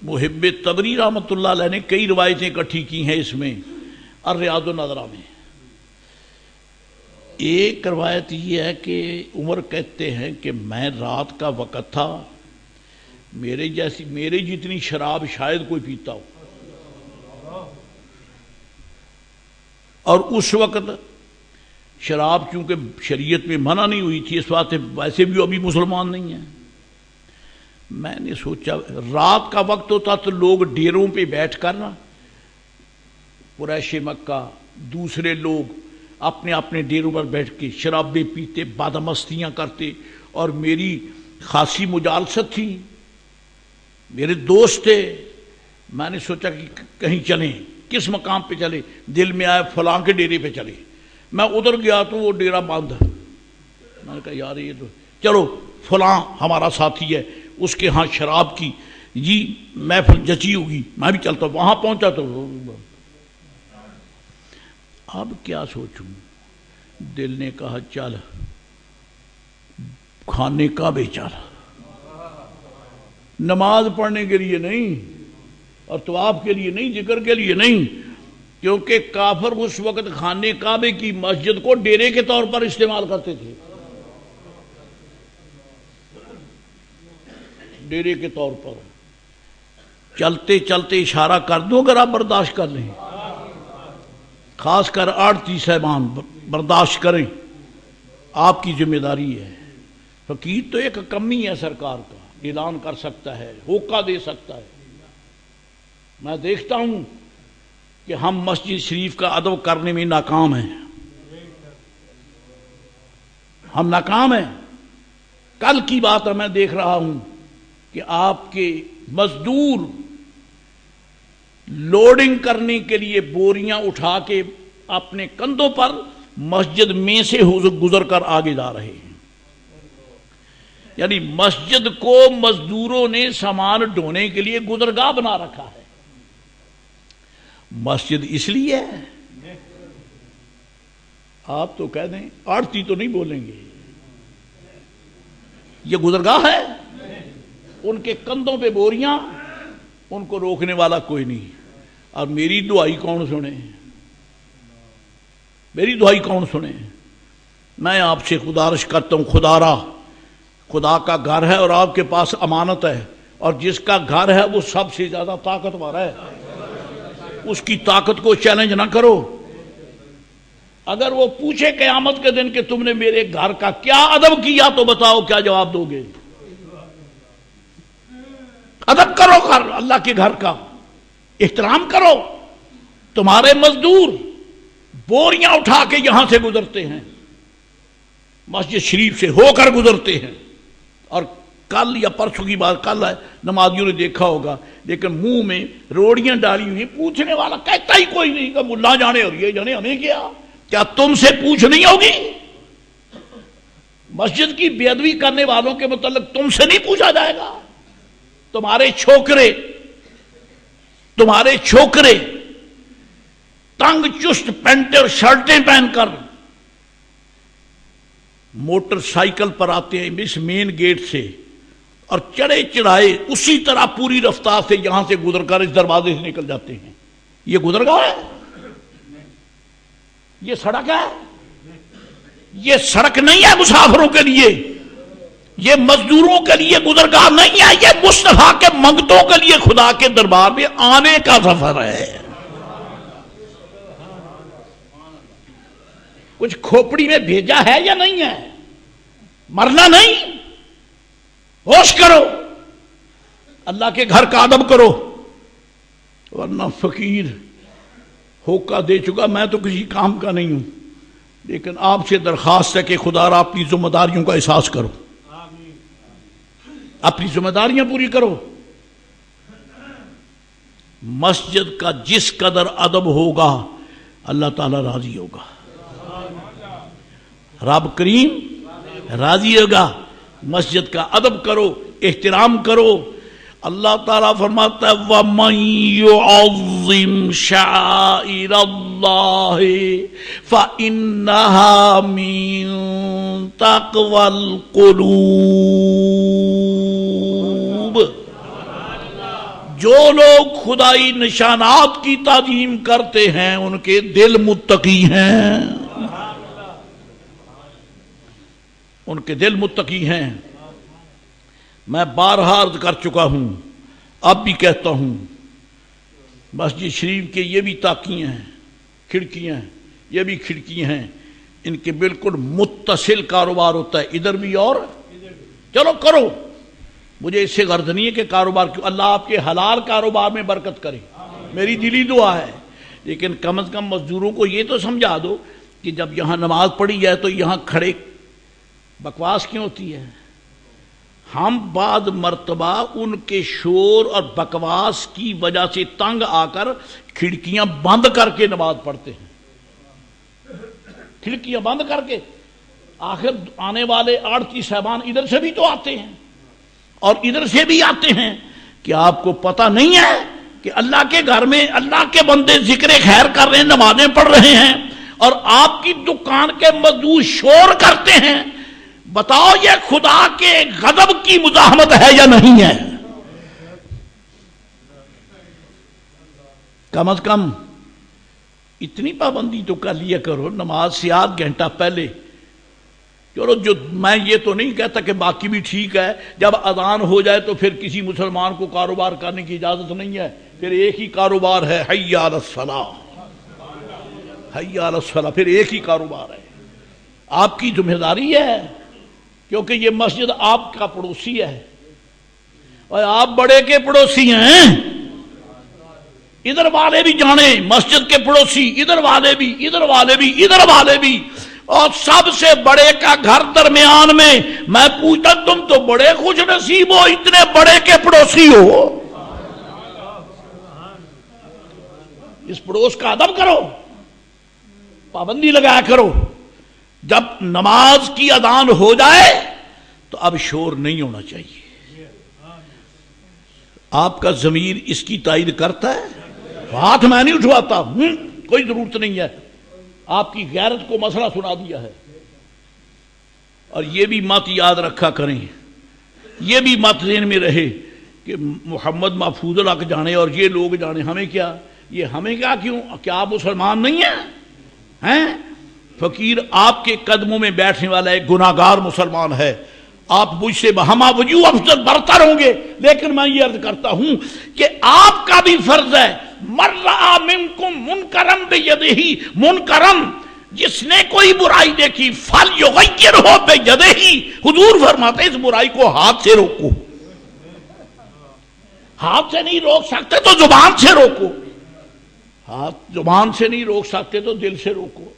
Speaker 1: محب تبری رحمۃ اللہ علیہ نے کئی روایتیں اکٹھی کی ہیں اس میں الریاض النظرہ میں۔ ایک روایت یہ ہے کہ عمر کہتے ہیں کہ میں رات کا وقت تھا، میرے جتنی شراب شاید کوئی پیتا ہو، اور اس وقت شراب چونکہ شریعت میں منع نہیں ہوئی تھی، اس واسطے ویسے بھی ابھی مسلمان نہیں ہیں۔ میں نے سوچا رات کا وقت ہوتا تو لوگ ڈیروں پہ بیٹھ کر نا، قریش مکہ دوسرے لوگ اپنے اپنے ڈیروں پر بیٹھ کے شرابیں پیتے، بدمستیاں کرتے، اور میری خاصی مجالست تھی، میرے دوست تھے۔ میں نے سوچا کہ کہیں چلیں، کس مقام پہ چلے؟ دل میں آیا فلاں کے ڈیرے پہ چلے۔ میں ادھر گیا تو وہ ڈیرا بند، میں نے کہا یار یہ تو چلو فلاں ہمارا ساتھی ہے، اس کے ہاں شراب کی جی محفل جچی ہوگی، میں بھی چلتا ہوں۔ وہاں پہنچا تو اب کیا سوچوں، دل نے کہا چل کھانے کعبے چل، نماز پڑھنے کے لیے نہیں اور طواف کے لیے نہیں، ذکر کے لیے نہیں، کیونکہ کافر اس وقت خانے کعبے کی مسجد کو ڈیرے کے طور پر استعمال کرتے تھے، ڈیرے کے طور پر۔ چلتے چلتے اشارہ کر دو اگر آپ برداشت کر لیں، خاص کر آڑتی صاحبان برداشت کریں، آپ کی ذمہ داری ہے۔ فقیر تو ایک کمی ہے سرکار کا، اعلان کر سکتا ہے، ہوکا دے سکتا ہے۔ میں دیکھتا ہوں کہ ہم مسجد شریف کا ادب کرنے میں ناکام ہیں، ہم ناکام ہیں۔ کل کی بات ہے، میں دیکھ رہا ہوں کہ آپ کے مزدور لوڈنگ کرنے کے لیے بوریاں اٹھا کے اپنے کندھوں پر مسجد میں سے گزر کر آگے جا رہے ہیں، یعنی مسجد کو مزدوروں نے سامان ڈھونے کے لیے گزرگاہ بنا رکھا ہے۔ مسجد اس لیے ہے، آپ تو کہہ دیں آڑتی تو نہیں بولیں گے، یہ گزرگاہ ہے، ان کے کندھوں پہ بوریاں، ان کو روکنے والا کوئی نہیں۔ اور میری دعائی کون سنے؟ میری دعائی کون سنے؟ میں آپ سے گزارش کرتا ہوں، خدا کا گھر ہے اور آپ کے پاس امانت ہے، اور جس کا گھر ہے وہ سب سے زیادہ طاقتور ہے، اس کی طاقت کو چیلنج نہ کرو۔ اگر وہ پوچھے قیامت کے دن کہ تم نے میرے گھر کا کیا ادب کیا تو بتاؤ کیا جواب دو گے؟ ادب کرو گھر اللہ کے گھر کا، احترام کرو۔ تمہارے مزدور بوریاں اٹھا کے یہاں سے گزرتے ہیں، مسجد شریف سے ہو کر گزرتے ہیں، اور کل یا پرسوں کی بات، کل ہے، نمازیوں نے دیکھا ہوگا، لیکن منہ میں روڑیاں ڈالی ہوئی، پوچھنے والا کہتا ہی کوئی نہیں کہ ملا جانے اور یہ جانے ہمیں کیا تم سے پوچھ نہیں ہوگی؟ مسجد کی بے ادبی کرنے والوں کے متعلق تم سے نہیں پوچھا جائے گا؟ تمہارے چھوکرے تنگ چست پینٹ اور شرٹیں پہن کر موٹر سائیکل پر آتے ہیں اس مین گیٹ سے، اور چڑھے چڑھائے اسی طرح پوری رفتار سے یہاں سے گزر کر اس دروازے سے نکل جاتے ہیں۔ یہ گزرگاہ ہے؟ یہ سڑک ہے؟ یہ سڑک نہیں ہے مسافروں کے لیے، یہ مزدوروں کے لیے گزرگاہ نہیں ہے، یہ مصطفیٰ کے منگتوں کے لیے خدا کے دربار میں آنے کا سفر ہے۔ کچھ کھوپڑی میں بھیجا ہے یا نہیں ہے؟ مرنا نہیں، ہوش کرو، اللہ کے گھر کا ادب کرو، ورنہ فقیر ہوکا دے چکا، میں تو کسی کام کا نہیں ہوں، لیکن آپ سے درخواست ہے کہ خدا را اپنی ذمہ داریوں کا احساس کرو، اپنی ذمہ داریاں پوری کرو۔ مسجد کا جس قدر ادب ہوگا اللہ تعالیٰ راضی ہوگا، رب کریم راضی ہوگا۔ مسجد کا ادب کرو، احترام کرو۔ اللہ تعالیٰ فرماتا ہے وَمَن يُعَظِّمْ شَعَائِرَ اللَّهِ فَإِنَّهَا مِن تَقْوَى الْقُلُوبِ۔ جو لوگ خدائی نشانات کی تعظیم کرتے ہیں ان کے دل متقی ہیں، ان کے دل متقی ہیں۔ میں بارہا عرض کر چکا ہوں، اب بھی کہتا ہوں، مسجد شریف کے یہ بھی تاکیاں ہیں، کھڑکیاں ہیں، یہ بھی کھڑکیاں ہیں، ان کے بالکل متصل کاروبار ہوتا ہے، ادھر بھی اور چلو کرو، مجھے اس سے غرض نہیں ہے کہ کاروبار کیوں، اللہ آپ کے حلال کاروبار میں برکت کرے، میری دلی دعا ہے، لیکن کم از کم مزدوروں کو یہ تو سمجھا دو کہ جب یہاں نماز پڑھی جائے تو یہاں کھڑے بکواس کیوں ہوتی ہے؟ ہم بعض مرتبہ ان کے شور اور بکواس کی وجہ سے تنگ آ کر کھڑکیاں بند کر کے نماز پڑھتے ہیں، کھڑکیاں بند کر کے۔ آخر آنے والے آڑتی صاحبان ادھر سے بھی تو آتے ہیں اور ادھر سے بھی آتے ہیں، کہ آپ کو پتہ نہیں ہے کہ اللہ کے گھر میں اللہ کے بندے ذکر خیر کر رہے ہیں، نمازیں پڑھ رہے ہیں، اور آپ کی دکان کے مزدور شور کرتے ہیں؟ بتاؤ یہ خدا کے غضب کی مزاحمت ہے یا نہیں ہے؟ کم از کم اتنی پابندی تو کر لیا کرو، نماز سے آدھ گھنٹہ پہلے۔ چلو جو میں یہ تو نہیں کہتا کہ باقی بھی ٹھیک ہے، جب اذان ہو جائے تو پھر کسی مسلمان کو کاروبار کرنے کی اجازت نہیں ہے، پھر ایک ہی کاروبار ہے، حی علی الصلاۃ، حی علی الصلاۃ، پھر ایک ہی کاروبار ہے۔ آپ کی ذمہ داری ہے، کیونکہ یہ مسجد آپ کا پڑوسی ہے اور آپ بڑے کے پڑوسی ہیں، ادھر والے بھی جانے مسجد کے پڑوسی، ادھر والے بھی، ادھر والے بھی، ادھر والے بھی، اور سب سے بڑے کا گھر درمیان میں۔ میں پوچھتا تم تو بڑے خوش نصیب ہو، اتنے بڑے کے پڑوسی ہو۔ اس پڑوس کا ادب کرو، پابندی لگایا کرو۔ جب نماز کی اذان ہو جائے تو اب شور نہیں ہونا چاہیے۔ آپ کا ضمیر اس کی تائید کرتا ہے؟ ہاتھ میں نہیں اٹھواتا، کوئی ضرورت نہیں ہے، آپ کی غیرت کو مسئلہ سنا دیا ہے۔ اور یہ بھی مت یاد رکھا کریں، یہ بھی مت ذہن میں رہے کہ محمد محفوظ الحق جانے اور یہ لوگ جانے، ہمیں کیا، یہ ہمیں کیا، کیا آپ مسلمان نہیں ہیں؟ فقیر آپ کے قدموں میں بیٹھنے والا ایک گناہگار مسلمان ہے، آپ مجھ سے ہمہ وجوہ افضل برتر ہوں گے، لیکن میں یہ عرض کرتا ہوں کہ آپ کا بھی فرض ہے، مَن رَأَى مِنکم مُنکرًا بِیَدِہِ، منکرن، جس نے کوئی برائی دیکھی فَلْیُغَیِّرْہُ بِیَدِہِ، حضور فرماتے ہیں اس برائی کو ہاتھ سے روکو۔ ہاتھ سے نہیں روک سکتے تو زبان سے روکو، ہاتھ زبان سے نہیں روک سکتے تو دل سے روکو،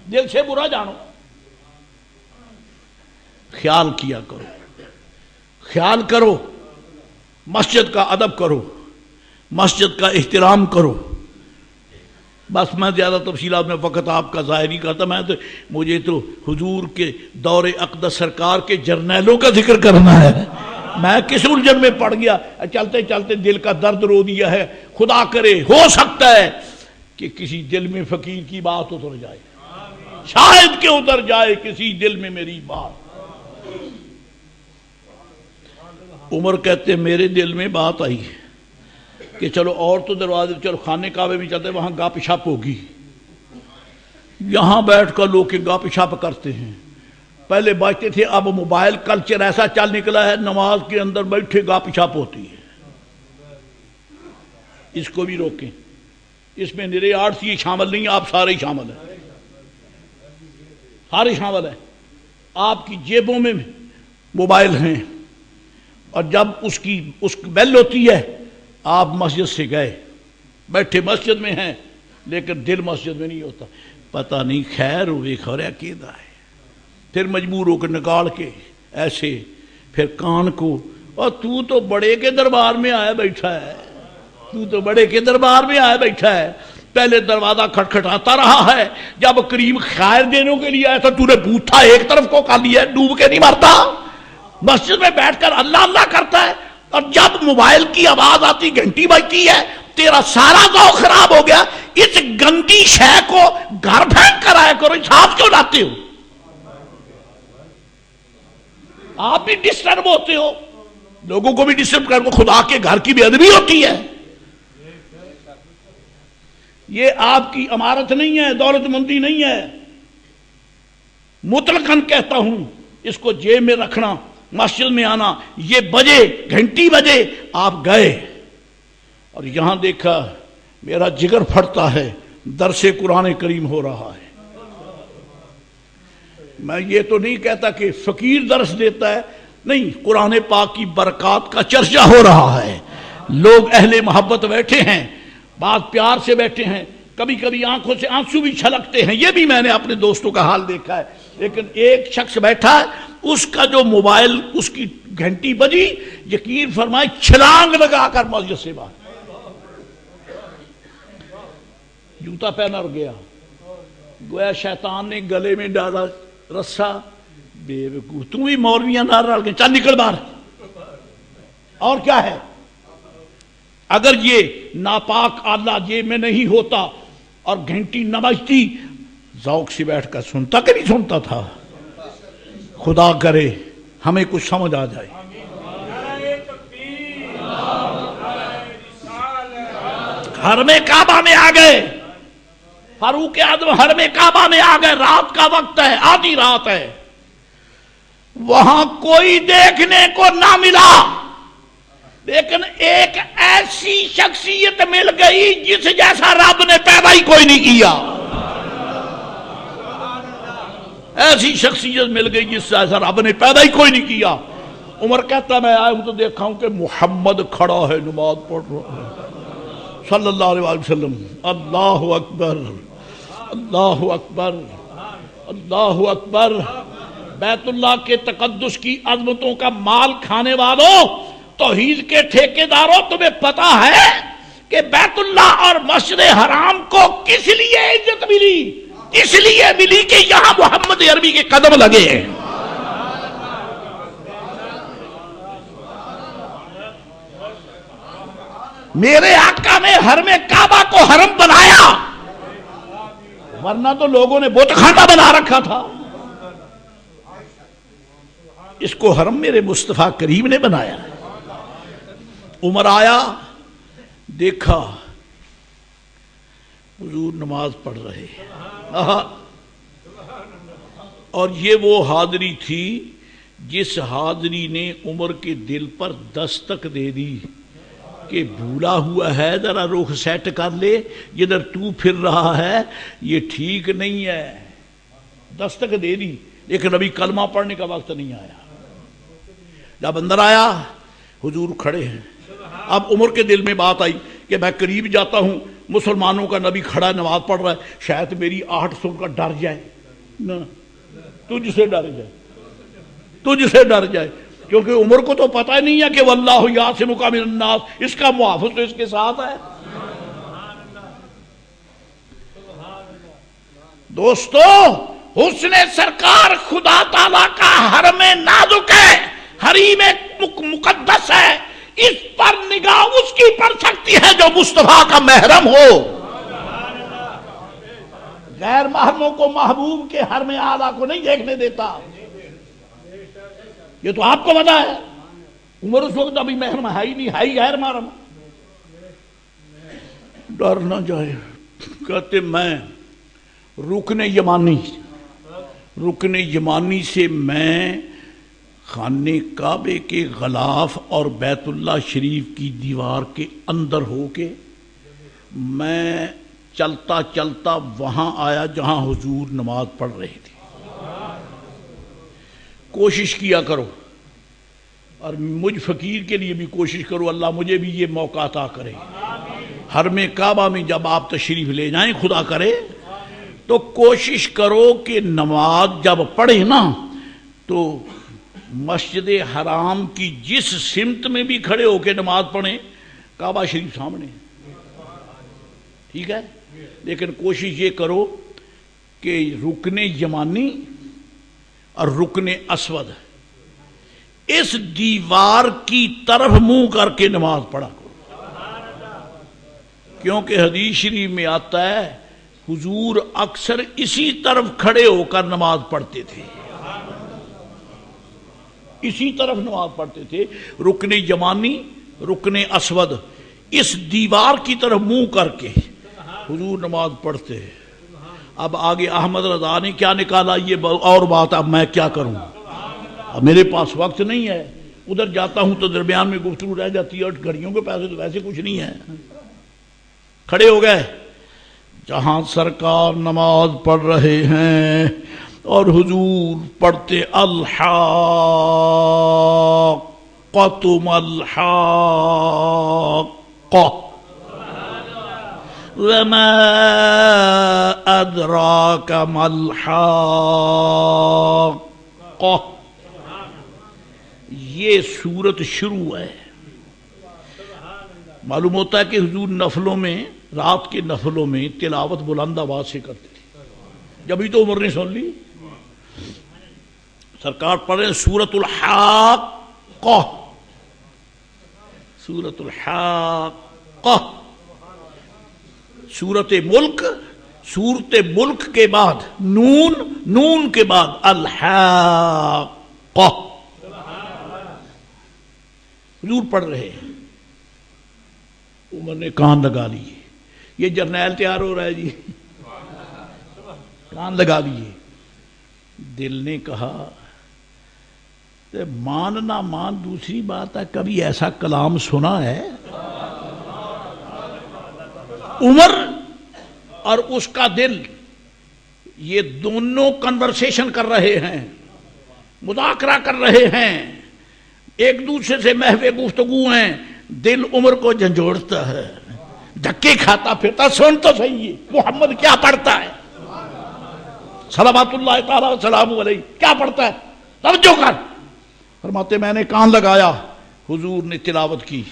Speaker 1: دل سے برا جانو۔ خیال کیا کرو، خیال کرو، مسجد کا ادب کرو، مسجد کا احترام کرو۔ بس میں زیادہ تفصیلات میں وقت آپ کا ضائع نہیں کرتا، مجھے تو حضور کے دور اقدس سرکار کے جرنیلوں کا ذکر کرنا ہے۔ میں کس الجھن میں پڑ گیا، چلتے چلتے دل کا درد رو دیا ہے۔ خدا کرے ہو سکتا ہے کہ کسی دل میں فقیر کی بات اتر جائے، شاید کہ اتر جائے کسی دل میں میری بات۔ عمر کہتے میرے دل میں بات آئی کہ چلو اور تو دروازے، چلو خانے کعبے بھی چلتے، وہاں گپ شپ ہوگی، یہاں بیٹھ کر لوگ گپ شپ کرتے ہیں۔ پہلے بچتے تھے، اب موبائل کلچر ایسا چل نکلا ہے، نماز کے اندر بیٹھے گپ شپ ہوتی ہے۔ اس کو بھی روکیں، اس میں نرے آرٹس یہ شامل نہیں، آپ سارے ہی شامل ہیں، سارے شامل ہیں۔ آپ کی جیبوں میں موبائل ہیں، اور جب اس کی بیل ہوتی ہے آپ مسجد سے گئے، بیٹھے مسجد میں ہیں لیکن دل مسجد میں نہیں ہوتا، پتہ نہیں خیر ہوئے خورے عقیدہ ہے، پھر مجبور ہو کر نکال کے ایسے پھر کان کو، اور تو بڑے کے دربار میں آیا بیٹھا ہے، تو بڑے کے دربار میں آیا بیٹھا ہے، پہلے دروازہ کھٹکھٹاتا رہا ہے، جب کریم خیر دینے کے لیے آیا تھا تو نے بوتھا ایک طرف کو کر لیا، ڈوب کے نہیں مرتا، مسجد میں بیٹھ کر اللہ اللہ کرتا ہے، اور جب موبائل کی آواز آتی، گھنٹی بجتی ہے، تیرا سارا ذوق خراب ہو گیا۔ اس گندی شے کو گھر پھینک کر آیا کرو، اس ہاتھ کیوں لاتے ہو؟ آپ بھی ڈسٹرب ہوتے ہو، لوگوں کو بھی ڈسٹرب کر کو، خدا کے گھر کی بے ادبی ہوتی ہے۔ یہ آپ کی امارت نہیں ہے، دولت مندی نہیں ہے، مطلقاً کہتا ہوں اس کو جیب میں رکھنا، مسجد میں آنا، یہ بجے گھنٹی بجے آپ گئے اور یہاں دیکھا میرا جگر پھٹتا ہے، درس قرآن کریم ہو رہا ہے۔ میں یہ تو نہیں کہتا کہ فقیر درس دیتا ہے، نہیں، قرآن پاک کی برکات کا چرچا ہو رہا ہے، لوگ اہل محبت بیٹھے ہیں، بات پیار سے بیٹھے ہیں، کبھی کبھی آنکھوں سے آنسو بھی چھلکتے ہیں، یہ بھی میں نے اپنے دوستوں کا حال دیکھا ہے، لیکن ایک شخص بیٹھا ہے، اس کا جو موبائل اس کی گھنٹی بجی، یقین فرمائے چھلانگ لگا کر مسجد سے باہر، جوتا پہنا اور گیا، گویا شیطان نے گلے میں ڈالا رسا، بے وقوف تم بھی مولویاں نہ رل کے چل نکل باہر۔ اور کیا ہے، اگر یہ ناپاک آلہ جیب میں نہیں ہوتا اور گھنٹی نہ بجتی، ذوق سے بیٹھ کر سنتا کہ نہیں سنتا تھا؟ خدا کرے ہمیں کچھ سمجھ آ جائے۔ حرم کعبہ میں آ گئے، فاروق اعظم حرم کعبہ میں آ گئے، رات کا وقت ہے، آدھی رات ہے، وہاں کوئی دیکھنے کو نہ ملا، لیکن ایک ایسی شخصیت مل گئی جس جیسا رب نے پیدا ہی کوئی نہیں کیا، ایسی شخصیت مل گئی جس جیسا رب نے پیدا ہی کوئی نہیں کیا۔ عمر کہتا میں آیا ہوں تو دیکھا ہوں کہ محمد کھڑا ہے، نماز پڑھ رہا ہے، صلی اللہ علیہ وسلم، اللہ اکبر اللہ اکبر اللہ اکبر۔ بیت اللہ کے تقدس کی عظمتوں کا مال کھانے والوں، توحید کے ٹھیکیداروں، تمہیں پتا ہے کہ بیت اللہ اور مسجد حرام کو کس لیے عزت ملی؟ اس لیے ملی کہ یہاں محمد عربی کے قدم لگے ہیں۔ میرے آقا نے حرم کعبہ کو حرم بنایا، ورنہ تو لوگوں نے بت خانہ بنا رکھا تھا، اس کو حرم میرے مصطفیٰ کریم نے بنایا۔ عمر آیا، دیکھا حضور نماز پڑھ رہے، اور یہ وہ حاضری تھی جس حاضری نے عمر کے دل پر دستک دے دی کہ بھولا ہوا ہے، ذرا رخ سیٹ کر لے، جدھر تو پھر رہا ہے یہ ٹھیک نہیں ہے، دستک دے دی، لیکن ابھی کلمہ پڑھنے کا وقت نہیں آیا۔ جب اندر آیا حضور کھڑے ہیں، اب عمر کے دل میں بات آئی کہ میں قریب جاتا ہوں، مسلمانوں کا نبی کھڑا نماز پڑھ رہا ہے، شاید میری آہٹ سن کر ڈر جائے، نہ تجھ سے ڈر جائے، تجھ سے ڈر جائے، کیونکہ عمر کو تو پتہ ہی نہیں ہے کہ واللہ یعصمک من الناس، اس کا محافظ تو اس کے ساتھ ہے۔ دوستو، حسن سرکار خدا تعالیٰ کا حرم نازک ہے، حریم مقدس ہے، اس پر نگاہ اس کی پڑ سکتی ہے جو مصطفیٰ کا محرم ہو۔ غیر محرموں کو محبوب کے حرم اعلیٰ کو نہیں دیکھنے دیتا، یہ تو آپ کو پتا ہے۔ عمر اس وقت ابھی محرم ہے ہی نہیں، ہے ہی غیر محرم۔ ڈر نہ جائے، کہتے میں رکن یمانی سے میں خانے کعبے کے غلاف اور بیت اللہ شریف کی دیوار کے اندر ہو کے میں چلتا چلتا وہاں آیا جہاں حضور نماز پڑھ رہے تھے۔ کوشش کیا کرو، اور مجھ فقیر کے لیے بھی کوشش کرو، اللہ مجھے بھی یہ موقع عطا کرے۔ حرم کعبہ میں جب آپ تشریف لے جائیں، خدا کرے تو کوشش کرو کہ نماز جب پڑھے نا تو مسجد حرام کی جس سمت میں بھی کھڑے ہو کے نماز پڑھیں، کعبہ شریف سامنے، ٹھیک ہے؟ لیکن کوشش یہ کرو کہ رکن یمانی اور رکن اسود اس دیوار کی طرف منہ کر کے نماز پڑھا کرو، کیونکہ حدیث شریف میں آتا ہے حضور اکثر اسی طرف کھڑے ہو کر نماز پڑھتے تھے، اسی طرف نماز پڑھتے تھے، رکن یمانی رکن اسود اس دیوار کی طرف منہ کر کے حضور نماز پڑھتے ہیں۔ اب آگے احمد رضا نے کیا نکالا یہ اور بات، اب میں کیا کروں، اب میرے پاس وقت نہیں ہے، ادھر جاتا ہوں تو درمیان میں گفتگو رہ جاتی ہے اور گھڑیوں کے پیسے تو ویسے کچھ نہیں ہے۔ کھڑے ہو گئے، جہاں سرکار نماز پڑھ رہے ہیں اور حضور پڑھتے الحاقۃ ملحاقہ وما ادراک ملحاقہ، یہ سورت شروع ہے۔ معلوم ہوتا ہے کہ حضور نفلوں میں، رات کے نفلوں میں تلاوت بلند آواز سے کرتے تھے، جبھی تو عمر نے سن لی۔ سرکار پڑھ رہے سورت الحاقہ، سورت الحاقہ، سورت ملک، سورت ملک کے بعد نون، نون کے بعد الحاقہ، حضور پڑھ رہے ہیں۔ عمر نے کان لگا لیے، یہ جرنیل تیار ہو رہا ہے جی، کان لگا لیے۔ دل نے کہا مان نہ مان دوسری بات ہے، کبھی ایسا کلام سنا ہے؟ عمر اور اس کا دل یہ دونوں کنورسیشن کر رہے ہیں، مذاکرہ کر رہے ہیں، ایک دوسرے سے محو گفتگو ہیں۔ دل عمر کو جھنجھوڑتا ہے، دھکے کھاتا پھرتا، سن تو صحیح محمد کیا پڑھتا ہے، صلوات اللہ تعالی وسلام علیہ کیا پڑھتا ہے، توجہ کر۔ فرماتے میں نے کان لگایا، حضور نے تلاوت کی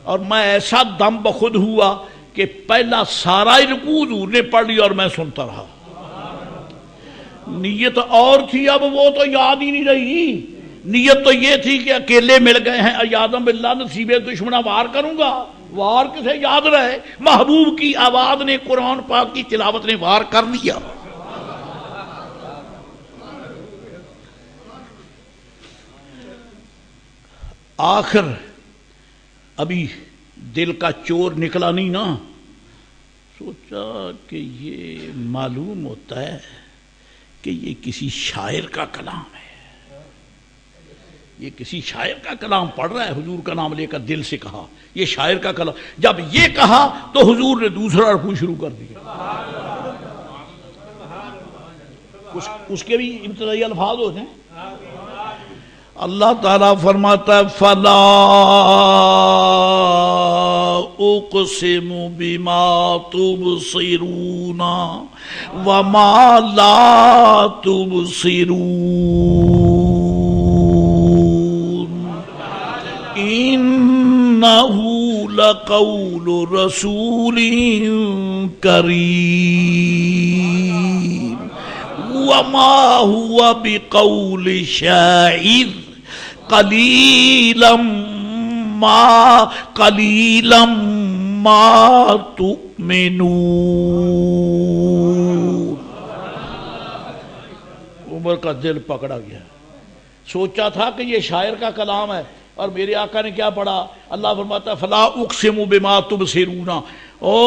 Speaker 1: اور میں ایسا دم بخود ہوا کہ پہلا سارا رکوع حضور نے پڑھ لیا اور میں سنتا رہا۔ نیت اور تھی، اب وہ تو یاد ہی نہیں رہی۔ نیت تو یہ تھی کہ اکیلے مل گئے ہیں، ایاذم باللہ نصیب دشمنہ وار کروں گا، وار کسے یاد رہے، محبوب کی آواز نے، قرآن پاک کی تلاوت نے وار کر لیا۔ آخر ابھی دل کا چور نکلا نہیں نا، سوچا کہ یہ معلوم ہوتا ہے کہ یہ کسی شاعر کا کلام ہے، یہ کسی شاعر کا کلام پڑھ رہا ہے، حضور کا نام لے کر دل سے کہا یہ شاعر کا کلام۔ جب یہ کہا تو حضور نے دوسرا رکوع شروع کر دیا۔ اس کے بھی ابتدائی الفاظ ہوتے ہیں۔ اللہ تعالیٰ فرماتا ہے فَلَا أُقْسِمُ بِمَا تُبْصِرُونَ وَمَا لَا تُبْصِرُونَ إِنَّهُ لَقَوْلُ رَسُولٍ كَرِيمٍ وَمَا هُوَ بِقَوْلِ شَاعِرٍ قَلِيلًا مَا تُؤْمِنُونَ۔ عمر کا دل پکڑا گیا، سوچا تھا کہ یہ شاعر کا کلام ہے، اور میرے آقا نے کیا پڑھا؟ اللہ فرماتا ہے فَلَا أُقْسِمُ بِمَا تُبْصِرُونَ، او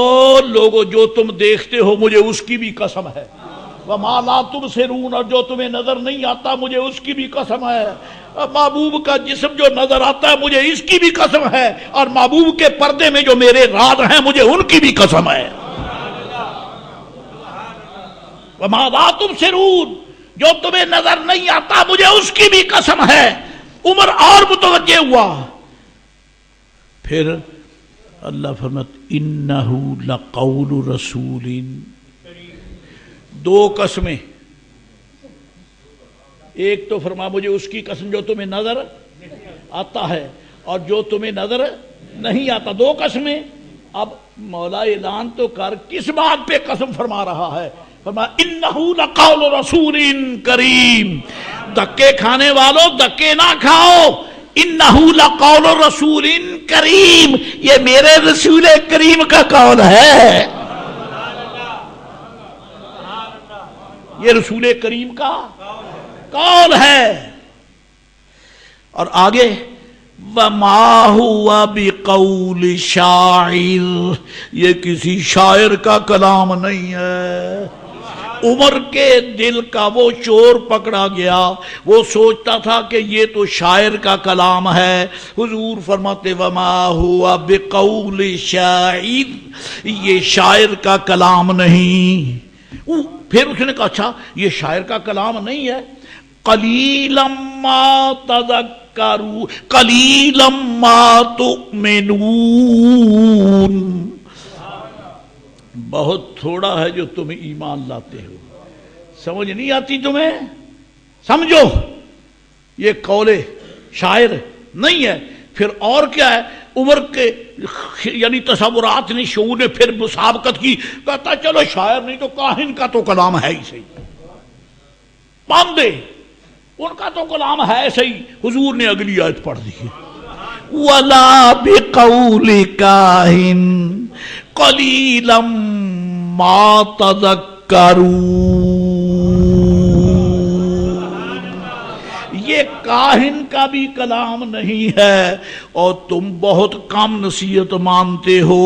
Speaker 1: لوگو جو تم دیکھتے ہو مجھے اس کی بھی قسم ہے، وَمَا لَا تُبْصِرُونَ، اور جو تمہیں نظر نہیں آتا مجھے اس کی بھی قسم ہے، محبوب کا جسم جو نظر آتا ہے مجھے اس کی بھی قسم ہے، اور محبوب کے پردے میں جو میرے راز ہیں مجھے ان کی بھی قسم ہے۔ وَمَا لَا تُبْصِرُونَ، جو تمہیں نظر نہیں آتا مجھے اس کی بھی قسم ہے۔ عمر اور متوجہ ہوا، پھر اللہ فرماتا اِنَّهُ لَقَوْلُ رَسُولٍ، دو قسمیں، ایک تو فرما مجھے اس کی قسم جو تمہیں نظر آتا ہے اور جو تمہیں نظر نہیں آتا، دو قسمیں۔ اب مولا اعلان تو کر، کس بات پہ قسم فرما رہا ہے؟ فرمایا انہو لقول رسول کریم، دھکے کھانے والوں دھکے نہ کھاؤ، انہو لقول رسول کریم، یہ میرے رسول کریم کا قول ہے، یہ رسول کریم کا قول ہے۔ اور آگے وَمَا هُوَ بِقَوْلِ شَاعِرٍ، یہ کسی شاعر کا کلام نہیں ہے۔ عمر کے دل کا وہ چور پکڑا گیا، وہ سوچتا تھا کہ یہ تو شاعر کا کلام ہے۔ حضور فرماتے وَمَا هُوَ بِقَوْلِ شَاعِرٍ، یہ شاعر کا کلام نہیں۔ پھر اس نے کہا اچھا یہ شاعر کا کلام نہیں ہے، قَلِيلًا مَا تَذَكَّرُونَ قَلِيلًا مَا تُؤْمِنُونَ، بہت تھوڑا ہے جو تم ایمان لاتے ہو، سمجھ نہیں آتی تمہیں؟ سمجھو یہ قول شاعر نہیں ہے۔ پھر اور کیا ہے؟ عمر کے یعنی تصورات نے، شعور نے پھر مسابقت کی، کہتا چلو شاعر نہیں تو کاہن کا تو کلام ہے ہی صحیح، مان دے ان کا تو کلام ہے صحیح۔ حضور نے اگلی آیت پڑھ دی، وَلَا بِقَوْلِ كَاهِنٍ قَلِيلًا مَا تَذَكَّرُونَ، یہ کاہن کا بھی کلام نہیں ہے اور تم بہت کم نصیحت مانتے ہو۔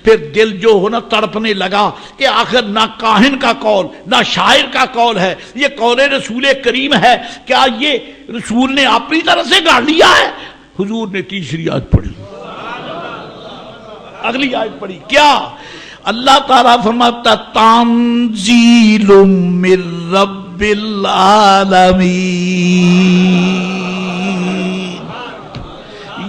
Speaker 1: پھر دل جو ہو نا تڑپنے لگا کہ آخر نہ کاہن کا قول نہ شاعر کا قول ہے، یہ قول رسول کریم ہے، کیا یہ رسول نے اپنی طرف سے گاڑ لیا ہے؟ حضور نے تیسری آیت پڑھی، اگلی آیت پڑھی، کیا؟ اللہ تعالیٰ فرماتا تنزیل من رب العالمین،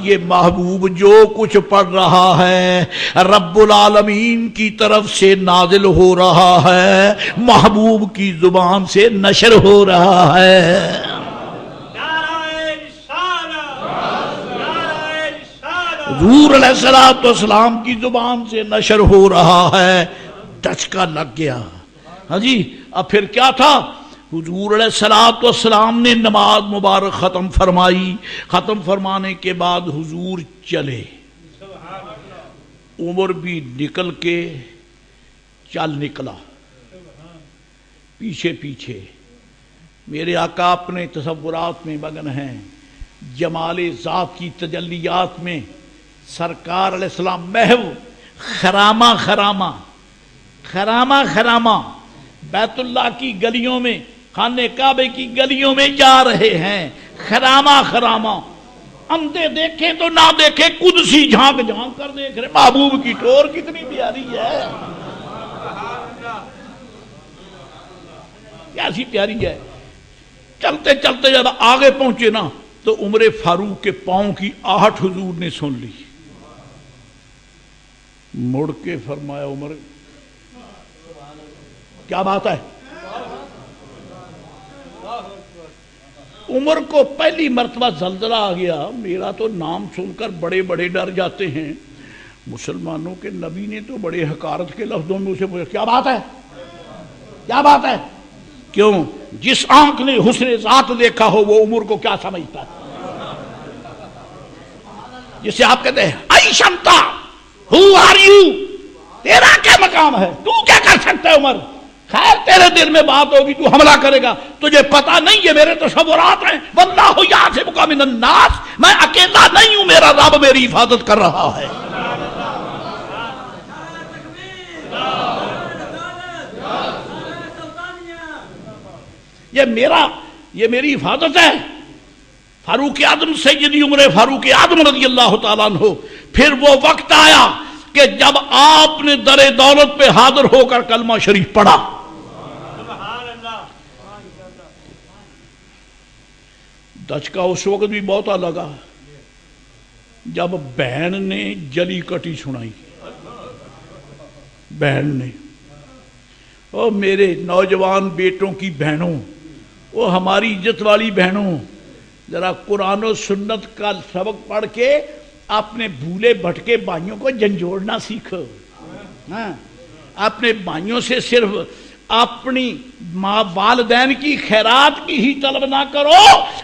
Speaker 1: یہ محبوب جو کچھ پڑھ رہا ہے رب العالمین کی طرف سے نازل ہو رہا ہے، محبوب کی زبان سے نشر ہو رہا ہے۔ حضور علیہ السلام کی زبان سے نشر ہو رہا ہے۔ دھچکا لگ گیا، ہاں جی۔ اب پھر کیا تھا؟ حضور علیہ السلام نے نماز مبارک ختم فرمائی، ختم فرمانے کے بعد حضور چلے، عمر بھی نکل کے چل نکلا پیچھے پیچھے۔ میرے آقا اپنے تصورات میں مگن ہیں، جمال ذات کی تجلیات میں۔ سرکار علیہ السلام محو خرامہ خرامہ خرامہ خرامہ بیت اللہ کی گلیوں میں، خانہ کعبے کی گلیوں میں جا رہے ہیں، خرامہ خرامہ، اندھے دیکھیں تو نہ دیکھیں، قدسی جھانک جھانک کر دیکھ رہے، محبوب کی ٹور کتنی پیاری ہے، کیسی پیاری ہے۔ چلتے چلتے جب آگے پہنچے نا تو عمر فاروق کے پاؤں کی آہٹ حضور نے سن لی، مڑ کے فرمایا عمر کیا بات ہے؟ عمر کو پہلی مرتبہ زلزلہ آ گیا، میرا تو نام سن کر بڑے بڑے ڈر جاتے ہیں، مسلمانوں کے نبی نے تو بڑے حقارت کے لفظوں میں اسے پوچھا کیا بات ہے، کیا بات ہے؟ کیوں؟ جس آنکھ نے حسن ذات دیکھا ہو وہ عمر کو کیا سمجھتا ہے؟ جسے آپ کہتے ہیں ائی شمتا ہو آر یو، تیرا کیا مقام ہے، تو کیا کر سکتا ہے عمر؟ خیر تیرے دل میں بات ہوگی تو حملہ کرے گا، تجھے پتا نہیں یہ میرے تصورات ہیں، واللہ یعصمک من الناس، میں اکیلا نہیں ہوں، میرا رب میری حفاظت کر رہا ہے۔ یہ میری حفاظت ہے۔ فاروق اعظم سیدی عمر فاروق اعظم رضی اللہ تعالیٰ عنہ، پھر وہ وقت آیا کہ جب آپ نے در دولت پہ حاضر ہو کر کلمہ شریف پڑھا، دھچکا اس وقت بھی بہت لگا جب بہن نے جلی کٹی سنائی، بہن نے، او میرے نوجوان بیٹوں کی بہنوں، وہ ہماری عزت والی بہنوں، ذرا قرآن و سنت کا سبق پڑھ کے اپنے بھولے بھٹکے بھائیوں کو جھنجھوڑنا سیکھو۔ ہاں اپنے بھائیوں سے صرف اپنی ماں والدین کی خیرات کی ہی طلب نہ کرو،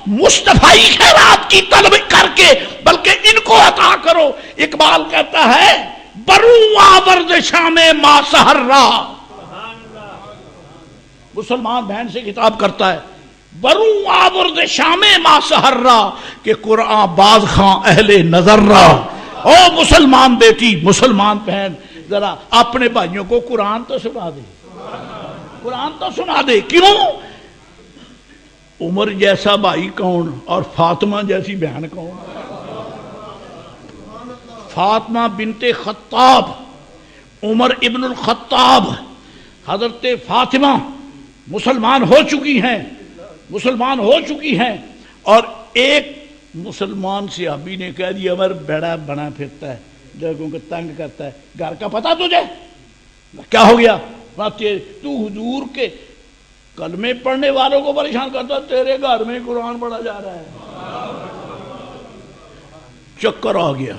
Speaker 1: مصطفی خیرات کی طلب کر کے بلکہ ان کو عطا کرو۔ اقبال کہتا ہے برو آورد شام ما سحر را، مسلمان بہن سے خطاب کرتا ہے، برو آورد شام ما سحر را کہ قرآن باز خاں اہل نظر را۔ او مسلمان بیٹی، مسلمان بہن، ذرا اپنے بھائیوں کو قرآن تو سنا دے، قرآن تو سنا دے۔ کیوں؟ عمر جیسا بھائی کون اور فاطمہ جیسی بہن کون؟ فاطمہ بنت خطاب، عمر ابن الخطاب، حضرت فاطمہ مسلمان ہو چکی ہیں، مسلمان ہو چکی ہیں، اور ایک مسلمان صحابی نے کہہ دیا عمر بیڑا بنا پھرتا ہے، لوگوں کو تنگ کرتا ہے، گھر کا پتہ تجھے؟ کیا ہو گیا؟ تو حضور کے کلمے پڑھنے والوں کو پریشان کرتا، تیرے گھر میں قرآن پڑھا جا رہا ہے۔ چکر آ گیا،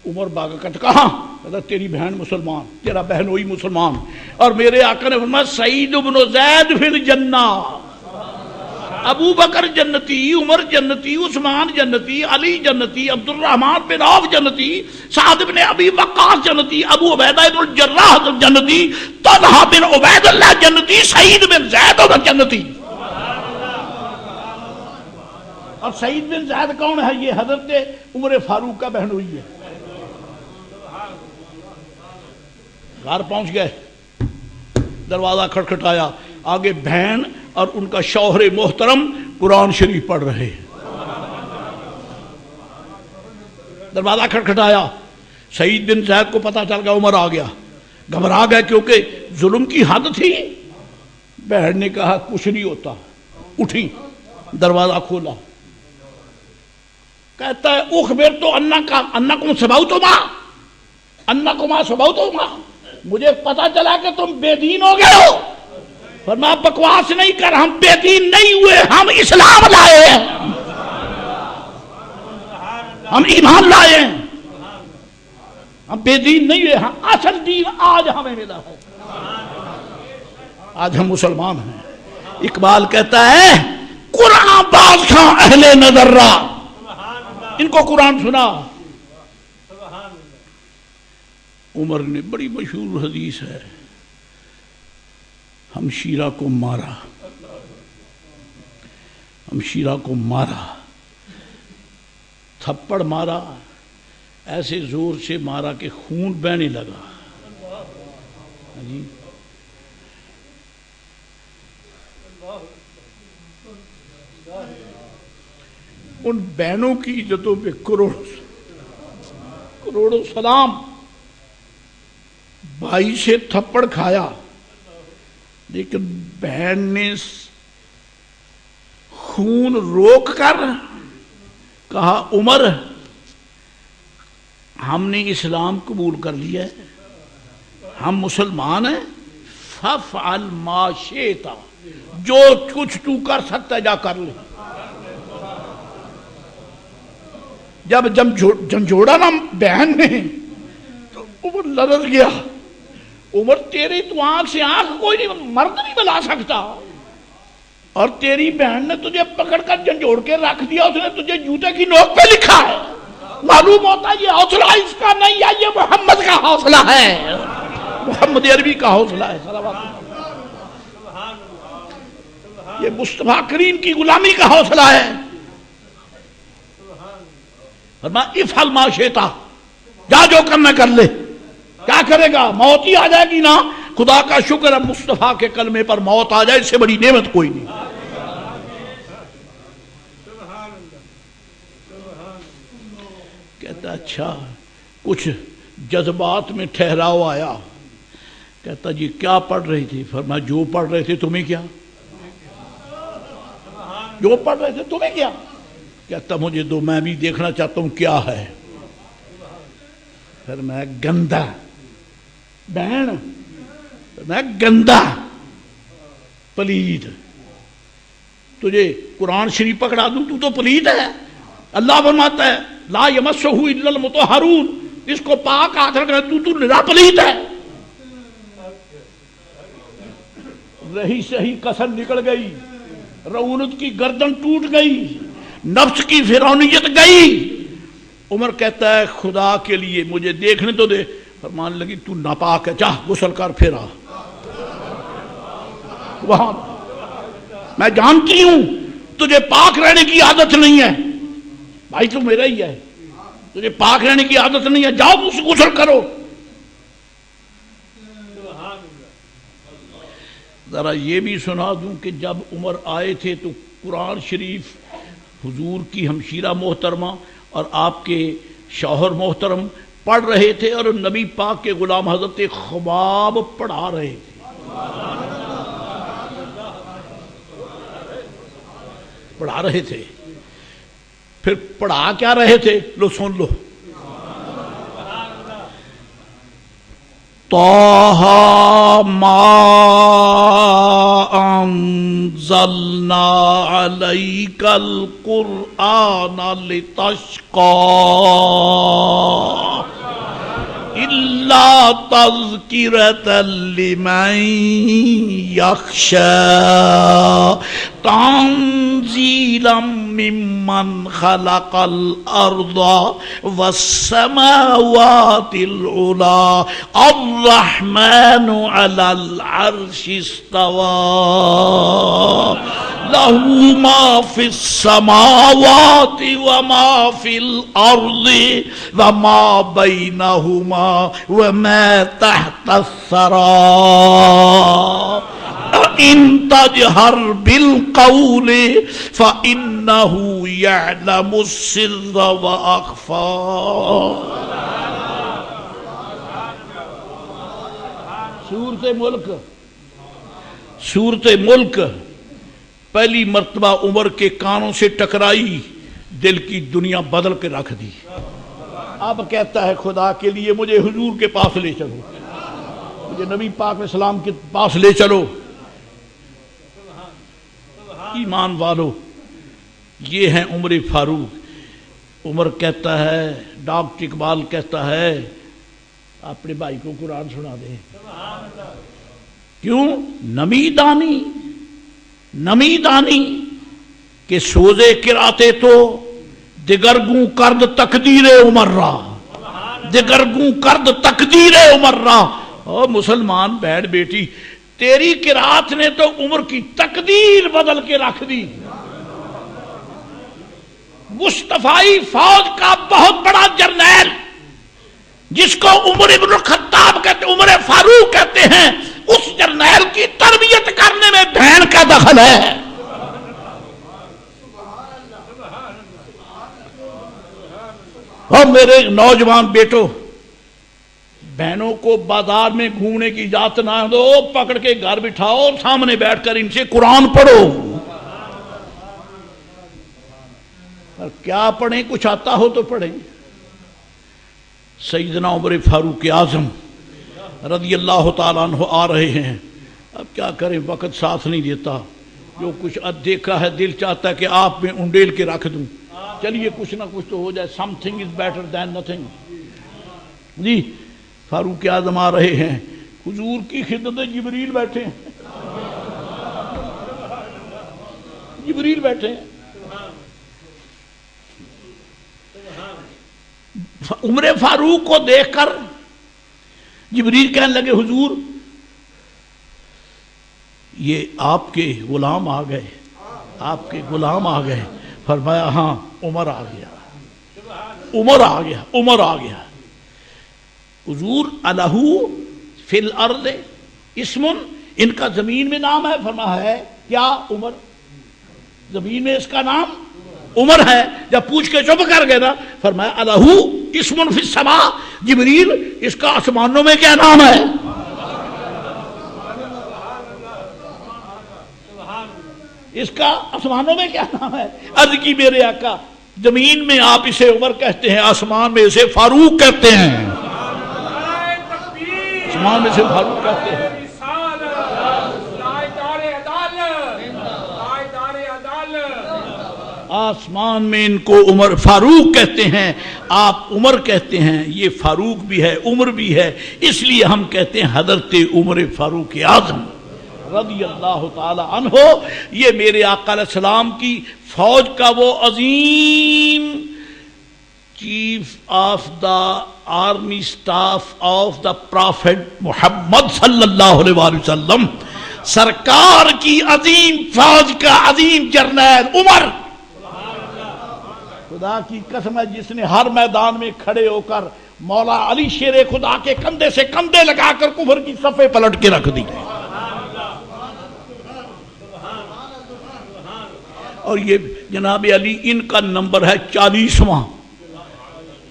Speaker 1: عمر باغ کٹ کہاں؟ کہتا تیری بہن مسلمان، تیرا بہنوئی مسلمان، اور میرے آقا نے فرمایا سعید بن زید فی الجنہ، ابو بکر جنتی، عمر جنتی، عثمان جنتی، علی جنتی، عبد الرحمن بن عوف جنتی، سعد بن ابی وقاص جنتی، ابو عبیدہ بن الجراح جنتی، طلحہ بن عبید اللہ جنتی، سعید بن زید جنتی۔ اور سعید بن زید کون ہے؟ یہ حضرت عمر فاروق کا بہنوئی ہے۔ گھر پہنچ گئے، دروازہ کھٹکھٹایا، آگے بہن اور ان کا شوہر محترم قرآن شریف پڑھ رہے، دروازہ کھٹکھٹایا، سعید بن زید کو پتہ چل گیا عمر آ گیا، گھبرا گئے کیونکہ ظلم کی حد تھی۔ بہن نے کہا کچھ نہیں ہوتا، اٹھی، دروازہ کھولا، کہتا ہے اخبر تو انکم سبوتما، انکما سبوتما، مجھے پتہ چلا کہ تم بے دین ہو گئے ہو۔ فرمایا بکواس نہیں کر، ہم بے دین نہیں ہوئے، ہم اسلام لائے ہیں، ہم ایمان لائے ہیں، ہم بے دین نہیں ہوئے، ہم اصل دین آج ہمیں ملا ہے، آج ہم مسلمان ہیں۔ اقبال کہتا ہے قرآن باز خاں اہل نظر را، ان کو قرآن سنا۔ عمر نے بڑی مشہور حدیث ہے، ہمشیرہ کو مارا، ہمشیرہ کو مارا، تھپڑ مارا، ایسے زور سے مارا کہ خون بہنے لگا۔ ان بہنوں کی عزتوں پہ کروڑوں سلام۔ بھائی سے تھپڑ کھایا، لیکن بہن نے خون روک کر کہا عمر ہم نے اسلام قبول کر لیا ہے، ہم مسلمان ہیں، فافعل ما شئت، جو کچھ تو کر سکتا ہے جا کر لے۔ جب جھنجھوڑا نا بہن نے تو عمر لرز گیا۔ عمر تیری تو آنکھ سے آنکھ کوئی نہیں، مرد نہیں ملا سکتا، اور تیری بہن نے تجھے پکڑ کر جھنجھوڑ کے رکھ دیا، اس نے تجھے جوتے کی نوک پہ لکھا ہے۔ معلوم ہوتا ہے یہ حوصلہ اس کا نہیں ہے، یہ محمد کا حوصلہ ہے، محمد عربی کا حوصلہ ہے، یہ مصطفیٰ کریم کی غلامی کا حوصلہ ہے۔ فرمایا افعل ما شئت، جا جو کرنا کر لے۔ کیا کرے گا؟ موت ہی آ جائے گی نا۔ خدا کا شکر ہے مصطفیٰ کے کلمے پر موت آ جائے، اس سے بڑی نعمت کوئی نہیں۔ کہتا اچھا، کچھ جذبات میں ٹھہراؤ آیا۔ کہتا جی کیا پڑھ رہی تھی؟ فرمایا جو پڑھ رہے تھے تمہیں کیا، جو پڑھ رہے تھے تمہیں کیا؟ کہتا مجھے دو، میں بھی دیکھنا چاہتا ہوں کیا ہے۔ پھر میں گندا بہن، میں گندا پلید، تجھے قرآن شریف پکڑا دوں تو پلید ہے۔ اللہ فرماتا ہے لا یمسہ الا المطہرون، اس کو پاک ہاتھ رکھنا، تو نراپلیت ہے. رہی صحیح کسر نکل گئی، رعونت کی گردن ٹوٹ گئی، نفس کی فرعونیت گئی. عمر کہتا ہے خدا کے لیے مجھے دیکھنے تو دے. فرمان لگی تو ناپاک ہے، جا غسل کر پھر آ. وہاں میں جانتی ہوں تجھے پاک رہنے کی عادت نہیں ہے، بھائی تو میرا ہی ہے، تجھے پاک رہنے کی عادت نہیں ہے، جاؤ غسل کرو. ذرا یہ بھی سنا دوں کہ جب عمر آئے تھے تو قرآن شریف حضور کی ہمشیرہ محترمہ اور آپ کے شوہر محترم پڑھ رہے تھے اور نبی پاک کے غلام حضرت خباب پڑھا رہے تھے. پڑھا رہے تھے. پھر پڑھا کیا رہے تھے؟ لو سن لو. طٰہٰ ما انزلنا علیک القرآن لتشقی الا تذکرۃ لمن یخشی تنزیلا ممن خلق الارض والسماوات العلی الرحمن علی العرش استوی لہ ما فی السماوات وما فی الارض وما بینہما وما تحت الثری ان تجہر بالقول فإنہ یعلم السر وأخفی. سورۃ ملک، سورۃ ملک پہلی مرتبہ عمر کے کانوں سے ٹکرائی، دل کی دنیا بدل کے رکھ دی. اب کہتا ہے خدا کے لیے مجھے حضور کے پاس لے چلو، مجھے نبی پاک علیہ السلام کے پاس لے چلو. ایمان والو، یہ ہیں عمر فاروق. عمر کہتا ہے، ڈاکٹر اقبال کہتا ہے اپنے بھائی کو قرآن سنا دیں. کیوں؟ نمی دانی، نمی دانی کہ سوزے کراتے تو دگرگوں کرد تقدیر عمر را، دگرگوں کرد تقدیر عمر را. او مسلمان بیٹھ بیٹی، تیری قرات نے تو عمر کی تقدیر بدل کے رکھ دی. مصطفی فوج کا بہت بڑا جرنیل جس کو عمر ابن الخطاب کہتے، عمر فاروق کہتے ہیں، اس جرنیل کی تربیت کرنے میں بہن کا دخل ہے. اور میرے نوجوان بیٹوں، بہنوں کو بازار میں گھومنے کی اجازت نہ دو، پکڑ کے گھر بٹھاؤ، سامنے بیٹھ کر ان سے قرآن پڑھو. اور کیا پڑھیں؟ کچھ آتا ہو تو پڑھیں. سیدنا عمر فاروق اعظم رضی اللہ تعالیٰ عنہ آ رہے ہیں. اب کیا کریں، وقت ساتھ نہیں دیتا. جو کچھ دیکھا ہے دل چاہتا ہے کہ آپ میں انڈیل کے رکھ دوں. چلیے کچھ نہ کچھ تو ہو جائے. Something is better than nothing. جی فاروق اعظم آ رہے ہیں، حضور کی خدمت جبریل بیٹھے ہیں، جبریل بیٹھے ہیں. عمر فاروق کو دیکھ کر جبریل کہنے لگے حضور یہ آپ کے غلام آ گئے، آپ کے غلام آ گئے. فرمایا ہاں عمر آ گیا، عمر آ گیا، عمر آ گیا. حضور الہ فی الارض اسم، ان کا زمین میں نام ہے. فرمایا ہے کیا؟ عمر. زمین میں اس کا نام عمر ہے. جب پوچھ کے چپ کر گئے نا، فرمایا الہ اسم فی السماء، جبریل اس کا آسمانوں میں کیا نام ہے؟ اس کا آسمانوں میں کیا نام ہے؟ عرض کی میرے آقا، زمین میں آپ اسے عمر کہتے ہیں، آسمان میں اسے فاروق کہتے ہیں. آسمان میں اسے فاروق کہتے ہیں. آسمان میں ان کو عمر فاروق کہتے ہیں، آپ عمر کہتے ہیں، یہ فاروق بھی ہے عمر بھی ہے، اس لیے ہم کہتے ہیں حضرت عمر فاروق اعظم رضی اللہ تعالی عنہ۔ یہ میرے آقا علیہ السلام کی فوج کا وہ عظیم chief of the army staff of the prophet Muhammad صلی اللہ علیہ وآلہ وسلم، سرکار کی عظیم فوج کا عظیم جرنیل عمر، خدا کی قسم ہے جس نے ہر میدان میں کھڑے ہو کر مولا علی شیر خدا کے کندھے سے کندھے لگا کر کفر کی صفیں پلٹ کے رکھ دی۔ اور یہ جناب علی ان کا نمبر ہے 40واں،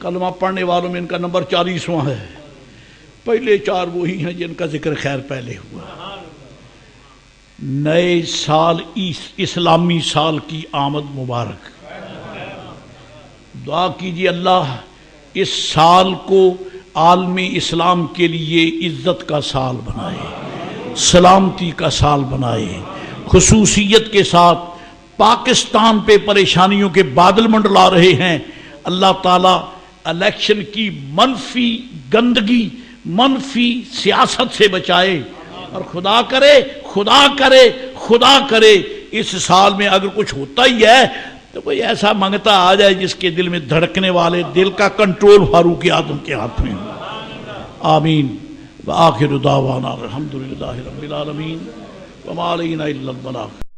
Speaker 1: کلمہ پڑھنے والوں میں ان کا نمبر 40واں ہے، پہلے 4 وہی ہیں جن کا ذکر خیر پہلے ہوا۔ نئے سال اسلامی سال کی آمد مبارک، دعا کیجیے اللہ اس سال کو عالم اسلام کے لیے عزت کا سال بنائے، سلامتی کا سال بنائے، خصوصیت کے ساتھ پاکستان پہ پریشانیوں کے بادل منڈلا رہے ہیں، اللہ تعالیٰ الیکشن کی منفی گندگی منفی سیاست سے بچائے، اور خدا کرے خدا کرے خدا کرے اس سال میں اگر کچھ ہوتا ہی ہے تو کوئی ایسا منگتا آ جائے جس کے دل میں دھڑکنے والے دل کا کنٹرول فاروق اعظم کے ہاتھ میں ہو۔ آمین۔ وآخر دعوانا الحمدللہ رب العالمین وما علینا الا البلاغ۔